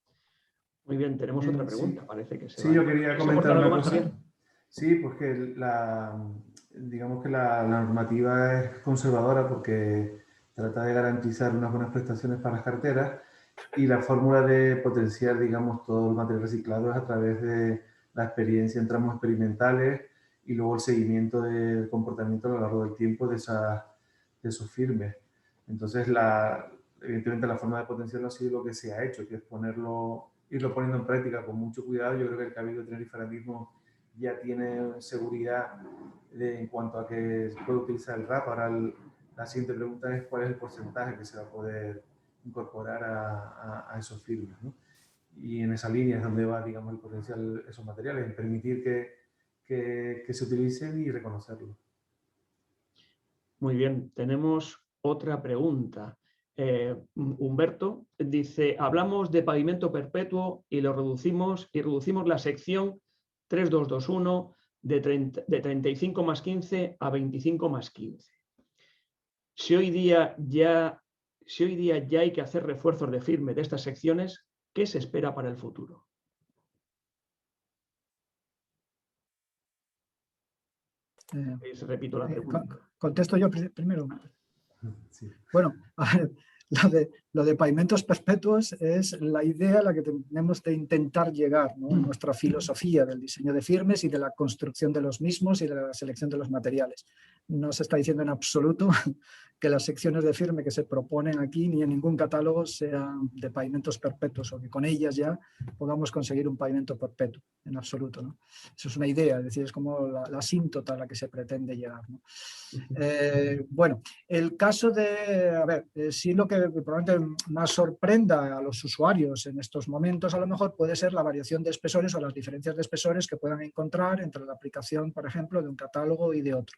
Speaker 1: Muy bien, tenemos otra pregunta,
Speaker 4: sí.
Speaker 1: parece que se
Speaker 4: Sí,
Speaker 1: va.
Speaker 4: yo quería comentar una cosa.
Speaker 1: Javier?
Speaker 4: Sí, porque digamos que la normativa es conservadora porque trata de garantizar unas buenas prestaciones para las carteras y la fórmula de potenciar, digamos, todo el material reciclado es a través de la experiencia en tramos experimentales y luego el seguimiento del comportamiento a lo largo del tiempo de esos firmes. Entonces, evidentemente la forma de potenciarlo ha sido lo que se ha hecho, que es irlo poniendo en práctica con mucho cuidado. Yo creo que el Cabildo de Tenerife ahora mismo ya tiene seguridad en cuanto a que se puede utilizar el RAP. Ahora la siguiente pregunta es cuál es el porcentaje que se va a poder incorporar a esos firmes, ¿no? Y en esa línea es donde va, digamos, el potencial de esos materiales, en permitir que se utilicen y reconocerlos.
Speaker 1: Muy bien, tenemos otra pregunta. Humberto dice, hablamos de pavimento perpetuo y reducimos la sección 3221 de 35 más 15 a 25 más 15. Si hoy día ya hay que hacer refuerzos de firme de estas secciones, ¿qué se espera para el futuro? Repito la pregunta.
Speaker 5: Contesto yo primero.
Speaker 4: Sí.
Speaker 5: Bueno, a ver, lo de pavimentos perpetuos es la idea a la que tenemos de intentar llegar, ¿no? En nuestra filosofía del diseño de firmes y de la construcción de los mismos y de la selección de los materiales. No se está diciendo en absoluto que las secciones de firme que se proponen aquí ni en ningún catálogo sean de pavimentos perpetuos o que con ellas ya podamos conseguir un pavimento perpetuo, en absoluto, ¿no? Eso es una idea, es decir, es como la asíntota a la que se pretende llegar, ¿no? Bueno, el caso de, a ver, sí lo que probablemente más sorprenda a los usuarios en estos momentos a lo mejor puede ser la variación de espesores o las diferencias de espesores que puedan encontrar entre la aplicación, por ejemplo, de un catálogo y de otro.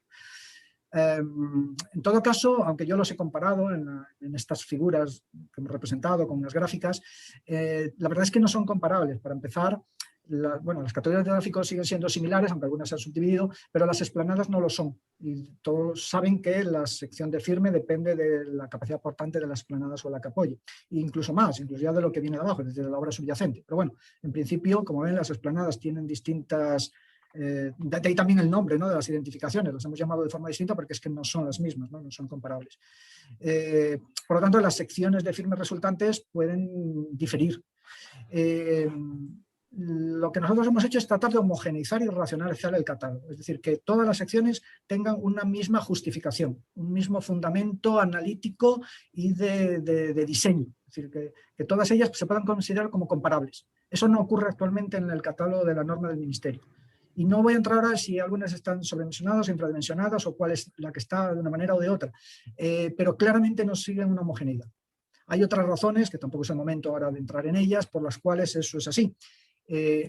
Speaker 5: En todo caso, aunque yo los he comparado en estas figuras que hemos representado con unas gráficas, la verdad es que no son comparables. Para empezar, las categorías de gráficos siguen siendo similares, aunque algunas se han subdividido, pero las esplanadas no lo son. Y todos saben que la sección de firme depende de la capacidad portante de las esplanadas o la que apoye. E incluso más, incluso ya de lo que viene de abajo, desde la obra subyacente. Pero bueno, en principio, como ven, las esplanadas tienen distintas... de ahí también el nombre, ¿no?, de las identificaciones, las hemos llamado de forma distinta porque es que no son las mismas, no son comparables. Por lo tanto, las secciones de firmes resultantes pueden diferir. Lo que nosotros hemos hecho es tratar de homogeneizar y racionalizar el catálogo, es decir, que todas las secciones tengan una misma justificación, un mismo fundamento analítico y de diseño, es decir, que todas ellas se puedan considerar como comparables. Eso no ocurre actualmente en el catálogo de la norma del Ministerio. Y no voy a entrar ahora si algunas están sobredimensionadas, infradimensionadas o cuál es la que está de una manera o de otra, pero claramente no siguen una homogeneidad. Hay otras razones, que tampoco es el momento ahora de entrar en ellas, por las cuales eso es así.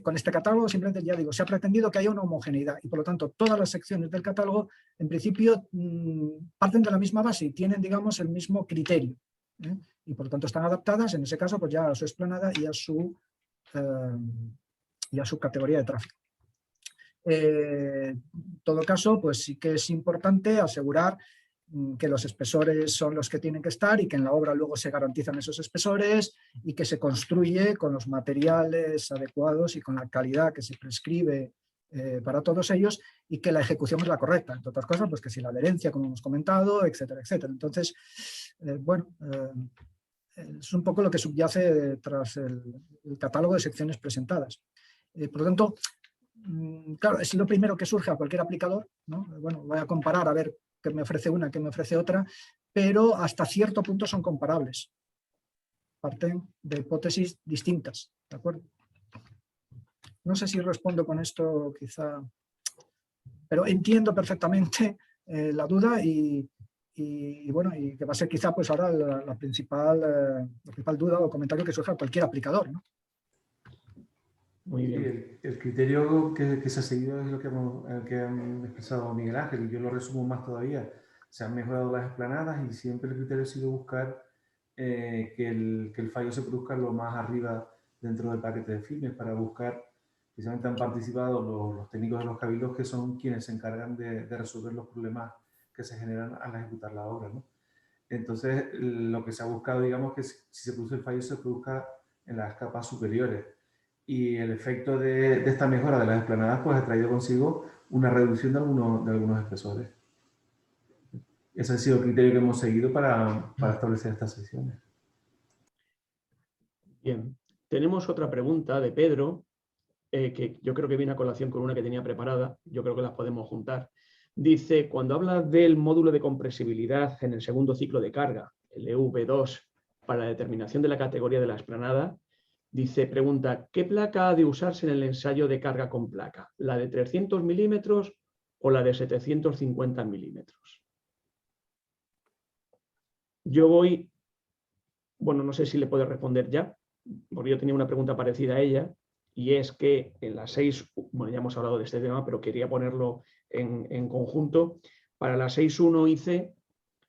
Speaker 5: Con este catálogo simplemente, ya digo, se ha pretendido que haya una homogeneidad y por lo tanto todas las secciones del catálogo en principio parten de la misma base y tienen, digamos, el mismo criterio, y por lo tanto están adaptadas en ese caso pues ya a su explanada y a su categoría de tráfico. En todo caso, pues sí que es importante asegurar que los espesores son los que tienen que estar y que en la obra luego se garantizan esos espesores y que se construye con los materiales adecuados y con la calidad que se prescribe para todos ellos y que la ejecución es la correcta. Entre otras cosas, pues que si la adherencia, como hemos comentado, etcétera, etcétera. Entonces, es un poco lo que subyace tras el catálogo de secciones presentadas. Por lo tanto, claro, es lo primero que surge a cualquier aplicador, ¿no? Bueno, voy a comparar a ver que me ofrece una, que me ofrece otra, pero hasta cierto punto son comparables. Parten de hipótesis distintas, ¿de acuerdo? No sé si respondo con esto, quizá, pero entiendo perfectamente la duda y bueno, y que va a ser quizá pues ahora la principal duda o comentario que surja cualquier aplicador, ¿no?
Speaker 1: Muy bien.
Speaker 4: Sí, el criterio que se ha seguido es lo que han expresado Miguel Ángel, y yo lo resumo más todavía. Se han mejorado las explanadas y siempre el criterio ha sido buscar que el fallo se produzca lo más arriba dentro del paquete de firmes, para buscar, precisamente han participado los técnicos de los cabildos, que son quienes se encargan de resolver los problemas que se generan al ejecutar la obra, ¿no? Entonces, lo que se ha buscado, digamos, que si se produce el fallo, se produzca en las capas superiores. Y el efecto de esta mejora de las explanadas pues ha traído consigo una reducción de algunos espesores. Ese ha sido el criterio que hemos seguido para establecer estas secciones.
Speaker 1: Bien. Tenemos otra pregunta de Pedro, que yo creo que viene a colación con una que tenía preparada. Yo creo que las podemos juntar. Dice, cuando hablas del módulo de compresibilidad en el segundo ciclo de carga, el EV2, para la determinación de la categoría de la explanada, dice, pregunta, ¿qué placa ha de usarse en el ensayo de carga con placa? ¿La de 300 milímetros o la de 750 milímetros? Yo voy, bueno, no sé si le puedo responder ya, porque yo tenía una pregunta parecida a ella, y es que en la 6, bueno, ya hemos hablado de este tema, pero quería ponerlo en conjunto. Para la 6.1 IC,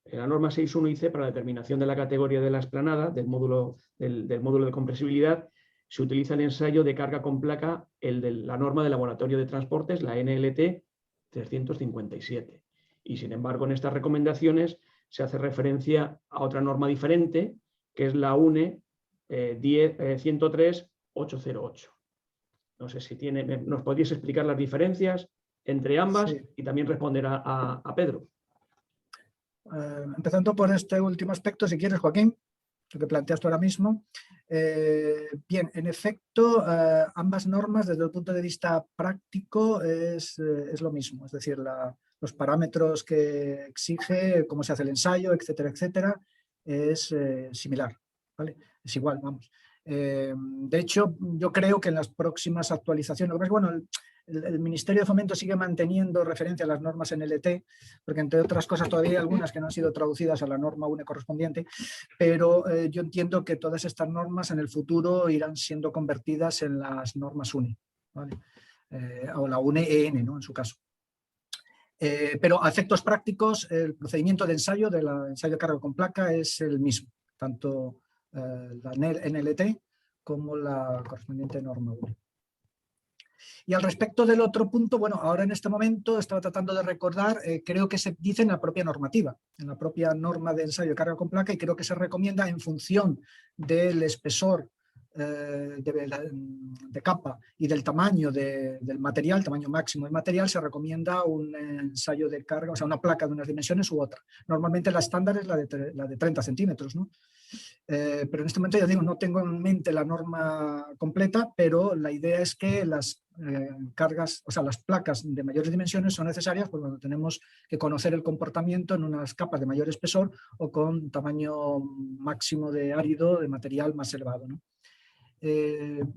Speaker 1: en la norma 6.1 IC, para la determinación de la categoría de la explanada, del módulo de compresibilidad, se utiliza el ensayo de carga con placa, el de la norma de laboratorio de transportes, la NLT 357. Y sin embargo, en estas recomendaciones se hace referencia a otra norma diferente, que es la UNE 103.808. No sé si nos podríais explicar las diferencias entre ambas, sí, y también responder a Pedro.
Speaker 5: Empezando por este último aspecto, si quieres, Joaquín, lo que planteas tú ahora mismo. Bien, en efecto, ambas normas desde el punto de vista práctico es lo mismo, es decir, los parámetros que exige, cómo se hace el ensayo, etcétera, etcétera, es similar, ¿vale? Es igual, vamos. De hecho, yo creo que en las próximas actualizaciones, bueno, el Ministerio de Fomento sigue manteniendo referencia a las normas NLT, porque entre otras cosas todavía hay algunas que no han sido traducidas a la norma UNE correspondiente, pero yo entiendo que todas estas normas en el futuro irán siendo convertidas en las normas UNE, ¿vale? O la UNE-EN, ¿no? En su caso. Pero a efectos prácticos, el procedimiento de ensayo, del ensayo de carga con placa, es el mismo, tanto la NLT como la correspondiente norma UNE. Y al respecto del otro punto, bueno, ahora en este momento estaba tratando de recordar, creo que se dice en la propia normativa, en la propia norma de ensayo de carga con placa, y creo que se recomienda en función del espesor de capa y del tamaño del material, tamaño máximo del material, se recomienda un ensayo de carga, o sea, una placa de unas dimensiones u otra. Normalmente la estándar es la de 30 centímetros, ¿no? Pero en este momento ya digo, no tengo en mente la norma completa, pero la idea es que las cargas, o sea, las placas de mayores dimensiones son necesarias cuando tenemos que conocer el comportamiento en unas capas de mayor espesor o con tamaño máximo de árido de material más elevado, ¿no?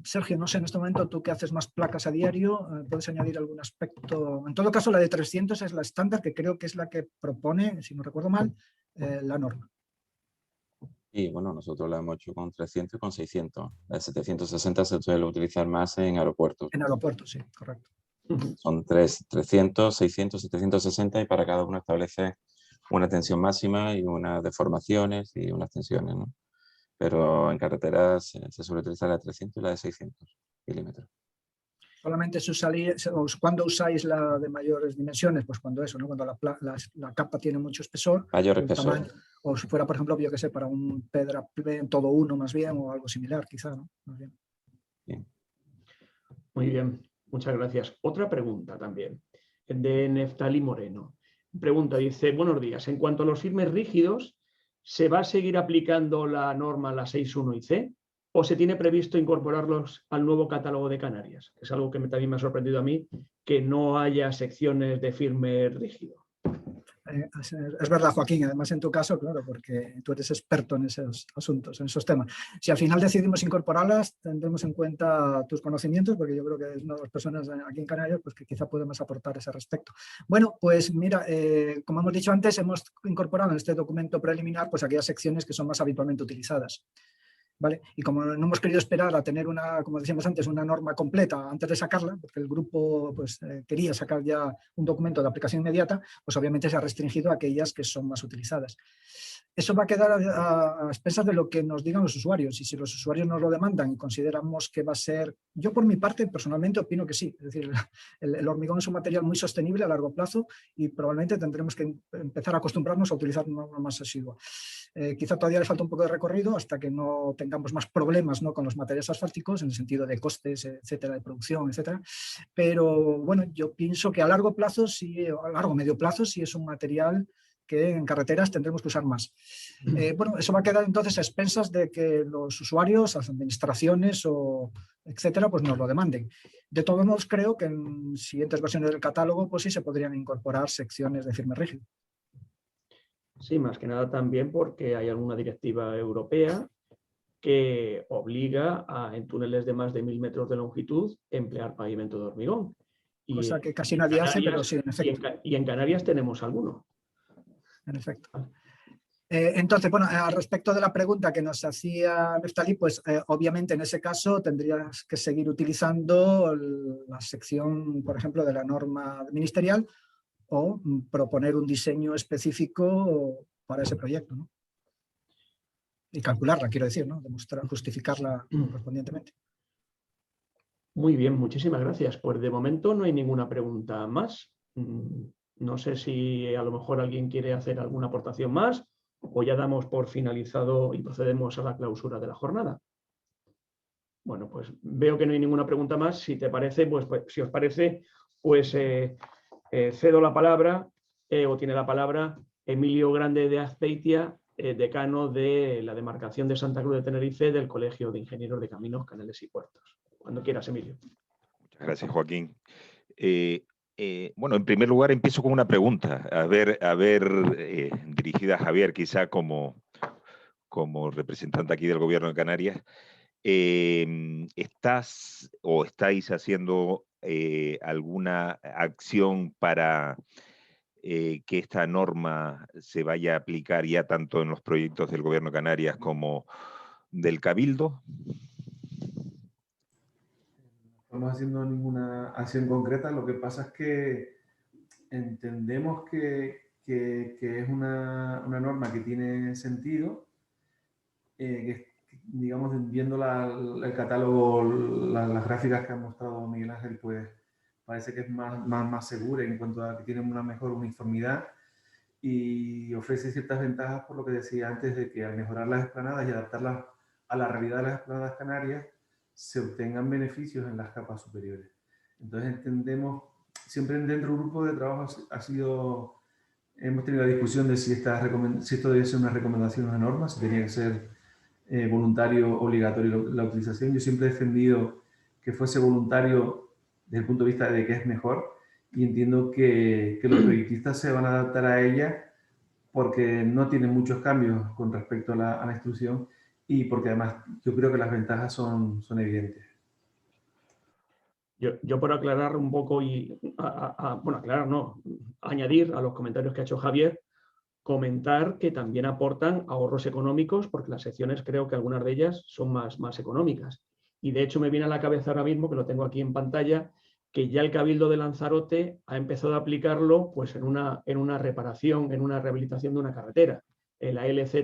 Speaker 5: Sergio, no sé, en este momento tú que haces más placas a diario, ¿puedes añadir algún aspecto? En todo caso, la de 300 es la estándar, que creo que es la que propone, si no recuerdo mal, la norma.
Speaker 6: Y bueno, nosotros la hemos hecho con 300 y con 600. La de 760 se suele utilizar más en aeropuertos.
Speaker 5: En aeropuertos, sí, correcto.
Speaker 6: Son 300, 600, 760 y para cada uno establece una tensión máxima y unas deformaciones y unas tensiones, ¿no? Pero en carreteras se suele utilizar la de 300 y la de 600 milímetros.
Speaker 5: Solamente cuando usáis la de mayores dimensiones, pues cuando eso, ¿no? Cuando la capa tiene mucho espesor,
Speaker 6: mayor espesor.
Speaker 5: Tamaño, o si fuera, por ejemplo, yo que sé, para un pedra todo uno más bien, o algo similar, quizá, ¿no? Más bien.
Speaker 6: Bien.
Speaker 1: Muy bien, muchas gracias. Otra pregunta también, de Neftali Moreno. Pregunta, dice, buenos días, en cuanto a los firmes rígidos, ¿se va a seguir aplicando la norma, la 6.1 IC? ¿O se tiene previsto incorporarlos al nuevo catálogo de Canarias? Es algo que también me ha sorprendido a mí, que no haya secciones de firme rígido.
Speaker 5: Es verdad, Joaquín, además en tu caso, claro, porque tú eres experto en esos asuntos, en esos temas. Si al final decidimos incorporarlas, tendremos en cuenta tus conocimientos, porque yo creo que es una de las personas aquí en Canarias pues, que quizá podemos aportar ese respecto. Bueno, pues mira, como hemos dicho antes, hemos incorporado en este documento preliminar pues, aquellas secciones que son más habitualmente utilizadas. ¿Vale? Y como no hemos querido esperar a tener una, como decíamos antes, una norma completa antes de sacarla, porque el grupo pues, quería sacar ya un documento de aplicación inmediata, pues obviamente se ha restringido a aquellas que son más utilizadas. Eso va a quedar a expensas de lo que nos digan los usuarios, y si los usuarios nos lo demandan y consideramos que va a ser, yo por mi parte personalmente opino que sí, es decir, el hormigón es un material muy sostenible a largo plazo y probablemente tendremos que empezar a acostumbrarnos a utilizar una más asidua. Quizá todavía le falta un poco de recorrido hasta que no tengamos más problemas, ¿no?, con los materiales asfálticos en el sentido de costes, etcétera, de producción, etcétera. Pero bueno, yo pienso que a largo plazo, sí, a largo medio plazo, sí es un material que en carreteras tendremos que usar más. Bueno, eso va a quedar entonces a expensas de que los usuarios, las administraciones o etcétera, pues nos lo demanden. De todos modos, creo que en siguientes versiones del catálogo pues sí se podrían incorporar secciones de firme rígido.
Speaker 1: Sí, más que nada también porque hay alguna directiva europea que obliga a, en túneles de más de 1000 metros de longitud, emplear pavimento de hormigón.
Speaker 5: Cosa que casi nadie hace, pero sí, en efecto.
Speaker 1: Y en Canarias tenemos alguno.
Speaker 5: En efecto. Entonces, bueno, al respecto de la pregunta que nos hacía Neftalí, pues obviamente en ese caso tendrías que seguir utilizando la sección, por ejemplo, de la norma ministerial o proponer un diseño específico para ese proyecto, ¿no? Y calcularla, quiero decir, ¿no? Demostrar, justificarla correspondientemente.
Speaker 1: Muy bien, muchísimas gracias. Pues de momento no hay ninguna pregunta más. No sé si a lo mejor alguien quiere hacer alguna aportación más o ya damos por finalizado y procedemos a la clausura de la jornada. Bueno, pues veo que no hay ninguna pregunta más. Si te parece, pues si os parece, pues cedo la palabra o tiene la palabra Emilio Grande de Azpeitia, decano de la demarcación de Santa Cruz de Tenerife del Colegio de Ingenieros de Caminos, Canales y Puertos. Cuando quieras, Emilio.
Speaker 7: Muchas gracias, Joaquín. Bueno, en primer lugar empiezo con una pregunta, dirigida a Javier, quizá como representante aquí del Gobierno de Canarias. ¿Estás o estáis haciendo alguna acción para que esta norma se vaya a aplicar ya tanto en los proyectos del Gobierno de Canarias como del Cabildo?
Speaker 4: No estamos haciendo ninguna acción concreta, lo que pasa es que entendemos que es una norma que tiene sentido, que digamos, viendo el catálogo, las gráficas que ha mostrado Miguel Ángel, pues parece que es más segura en cuanto a que tiene una mejor uniformidad y ofrece ciertas ventajas por lo que decía antes de que al mejorar las explanadas y adaptarlas a la realidad de las explanadas canarias se obtengan beneficios en las capas superiores. Entonces entendemos, siempre dentro del grupo de trabajo hemos tenido la discusión de si esto debe ser una recomendación o una norma, si tenía que ser voluntario, obligatorio la utilización. Yo siempre he defendido que fuese voluntario desde el punto de vista de que es mejor y entiendo que los proyectistas se van a adaptar a ella porque no tienen muchos cambios con respecto a la instrucción y porque además yo creo que las ventajas son evidentes.
Speaker 1: Yo por aclarar un poco y, bueno, aclarar no, añadir a los comentarios que ha hecho Javier, comentar que también aportan ahorros económicos porque las secciones creo que algunas de ellas son más económicas. Y de hecho me viene a la cabeza ahora mismo, que lo tengo aquí en pantalla, que ya el Cabildo de Lanzarote ha empezado a aplicarlo pues, en una reparación, en una rehabilitación de una carretera, en la LZ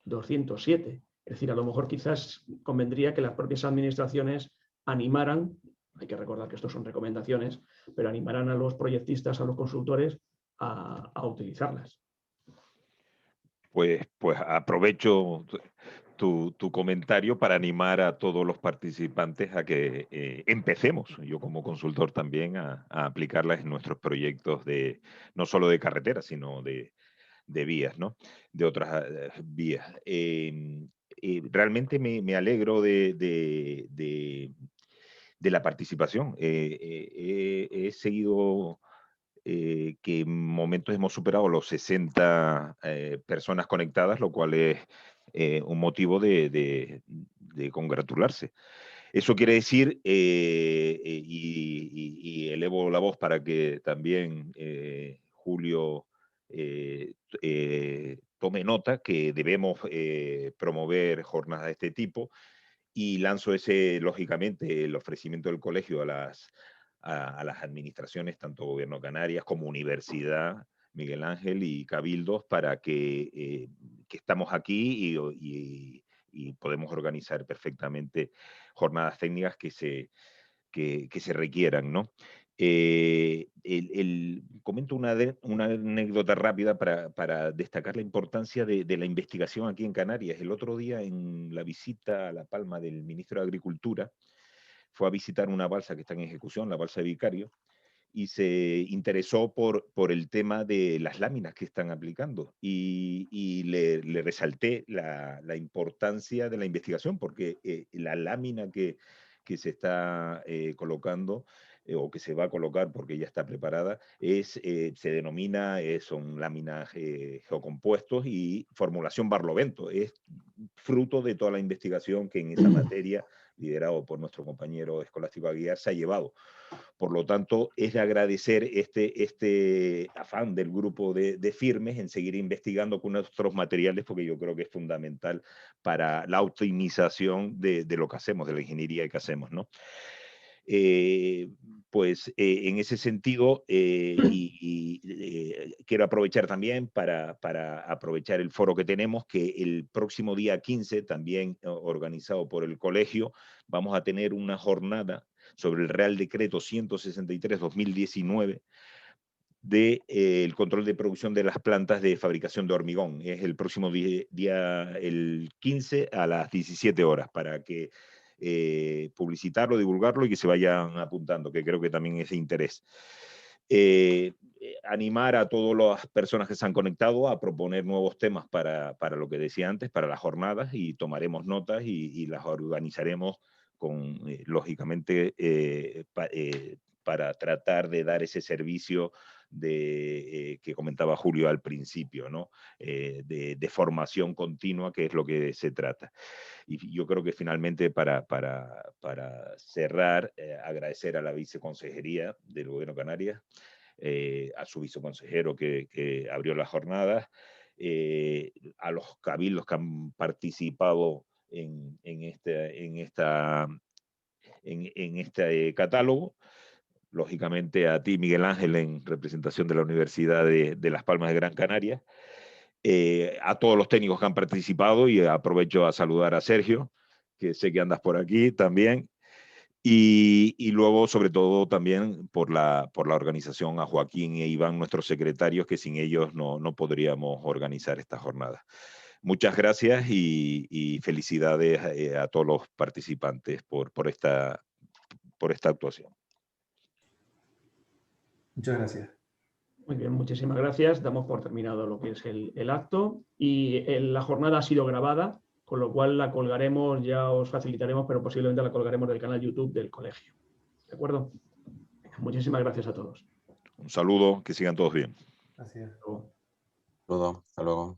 Speaker 1: 207. Es decir, a lo mejor quizás convendría que las propias administraciones animaran, hay que recordar que esto son recomendaciones, pero animaran a los proyectistas, a los consultores a utilizarlas.
Speaker 7: Pues aprovecho tu comentario para animar a todos los participantes a que empecemos, yo como consultor también, a aplicarlas en nuestros proyectos no solo de carreteras, sino de vías, ¿no? De otras vías. Realmente me alegro de la participación. He seguido que en momentos hemos superado los 60 personas conectadas, lo cual es un motivo de congratularse. Eso quiere decir, y elevo la voz para que también Julio tome nota, que debemos promover jornadas de este tipo, y lanzo lógicamente, el ofrecimiento del colegio a las administraciones, tanto Gobierno de Canarias como Universidad Miguel Ángel y Cabildos, para que estamos aquí y podemos organizar perfectamente jornadas técnicas que se requieran, ¿no? Comento una anécdota rápida para destacar la importancia de la investigación aquí en Canarias. El otro día, en la visita a La Palma del ministro de Agricultura, fue a visitar una balsa que está en ejecución, la balsa de Vicario, y se interesó por el tema de las láminas que están aplicando. Y le resalté la importancia de la investigación, porque la lámina que se está colocando, o que se va a colocar porque ya está preparada, se denomina, son láminas geocompuestos y formulación Barlovento. Es fruto de toda la investigación que en esa materia, liderado por nuestro compañero Escolástico Aguiar, se ha llevado. Por lo tanto, es de agradecer este afán del grupo de firmes en seguir investigando con nuestros materiales, porque yo creo que es fundamental para la optimización de lo que hacemos, de la ingeniería que hacemos, ¿no? En ese sentido, quiero aprovechar también para aprovechar el foro que tenemos, que el próximo día 15, también organizado por el colegio, vamos a tener una jornada sobre el Real Decreto 163/2019 del control de producción de las plantas de fabricación de hormigón. Es el próximo día, el 15, a las 17 horas, para que publicitarlo, divulgarlo y que se vayan apuntando, que creo que también es de interés. Animar a todas las personas que se han conectado a proponer nuevos temas para lo que decía antes, para las jornadas, y tomaremos notas y las organizaremos lógicamente para tratar de dar ese servicio que comentaba Julio al principio, ¿no? De formación continua, que es lo que se trata. Y yo creo que finalmente, para cerrar, agradecer a la viceconsejería del Gobierno de Canarias, a su viceconsejero que abrió las jornadas, a los cabildos que han participado en este catálogo, lógicamente a ti, Miguel Ángel, en representación de la Universidad de Las Palmas de Gran Canaria, a todos los técnicos que han participado, y aprovecho a saludar a Sergio, que sé que andas por aquí también, y luego, sobre todo, también por la organización, a Joaquín e Iván, nuestros secretarios, que sin ellos no podríamos organizar esta jornada. Muchas gracias y felicidades a todos los participantes por esta actuación.
Speaker 4: Muchas gracias.
Speaker 1: Muy bien, muchísimas gracias. Damos por terminado lo que es el acto, y la jornada ha sido grabada, con lo cual la colgaremos, ya os facilitaremos, pero posiblemente la colgaremos del canal YouTube del colegio. ¿De acuerdo? Muchísimas gracias a todos.
Speaker 7: Un saludo, que sigan todos bien.
Speaker 4: Gracias.
Speaker 6: Todo, hasta luego.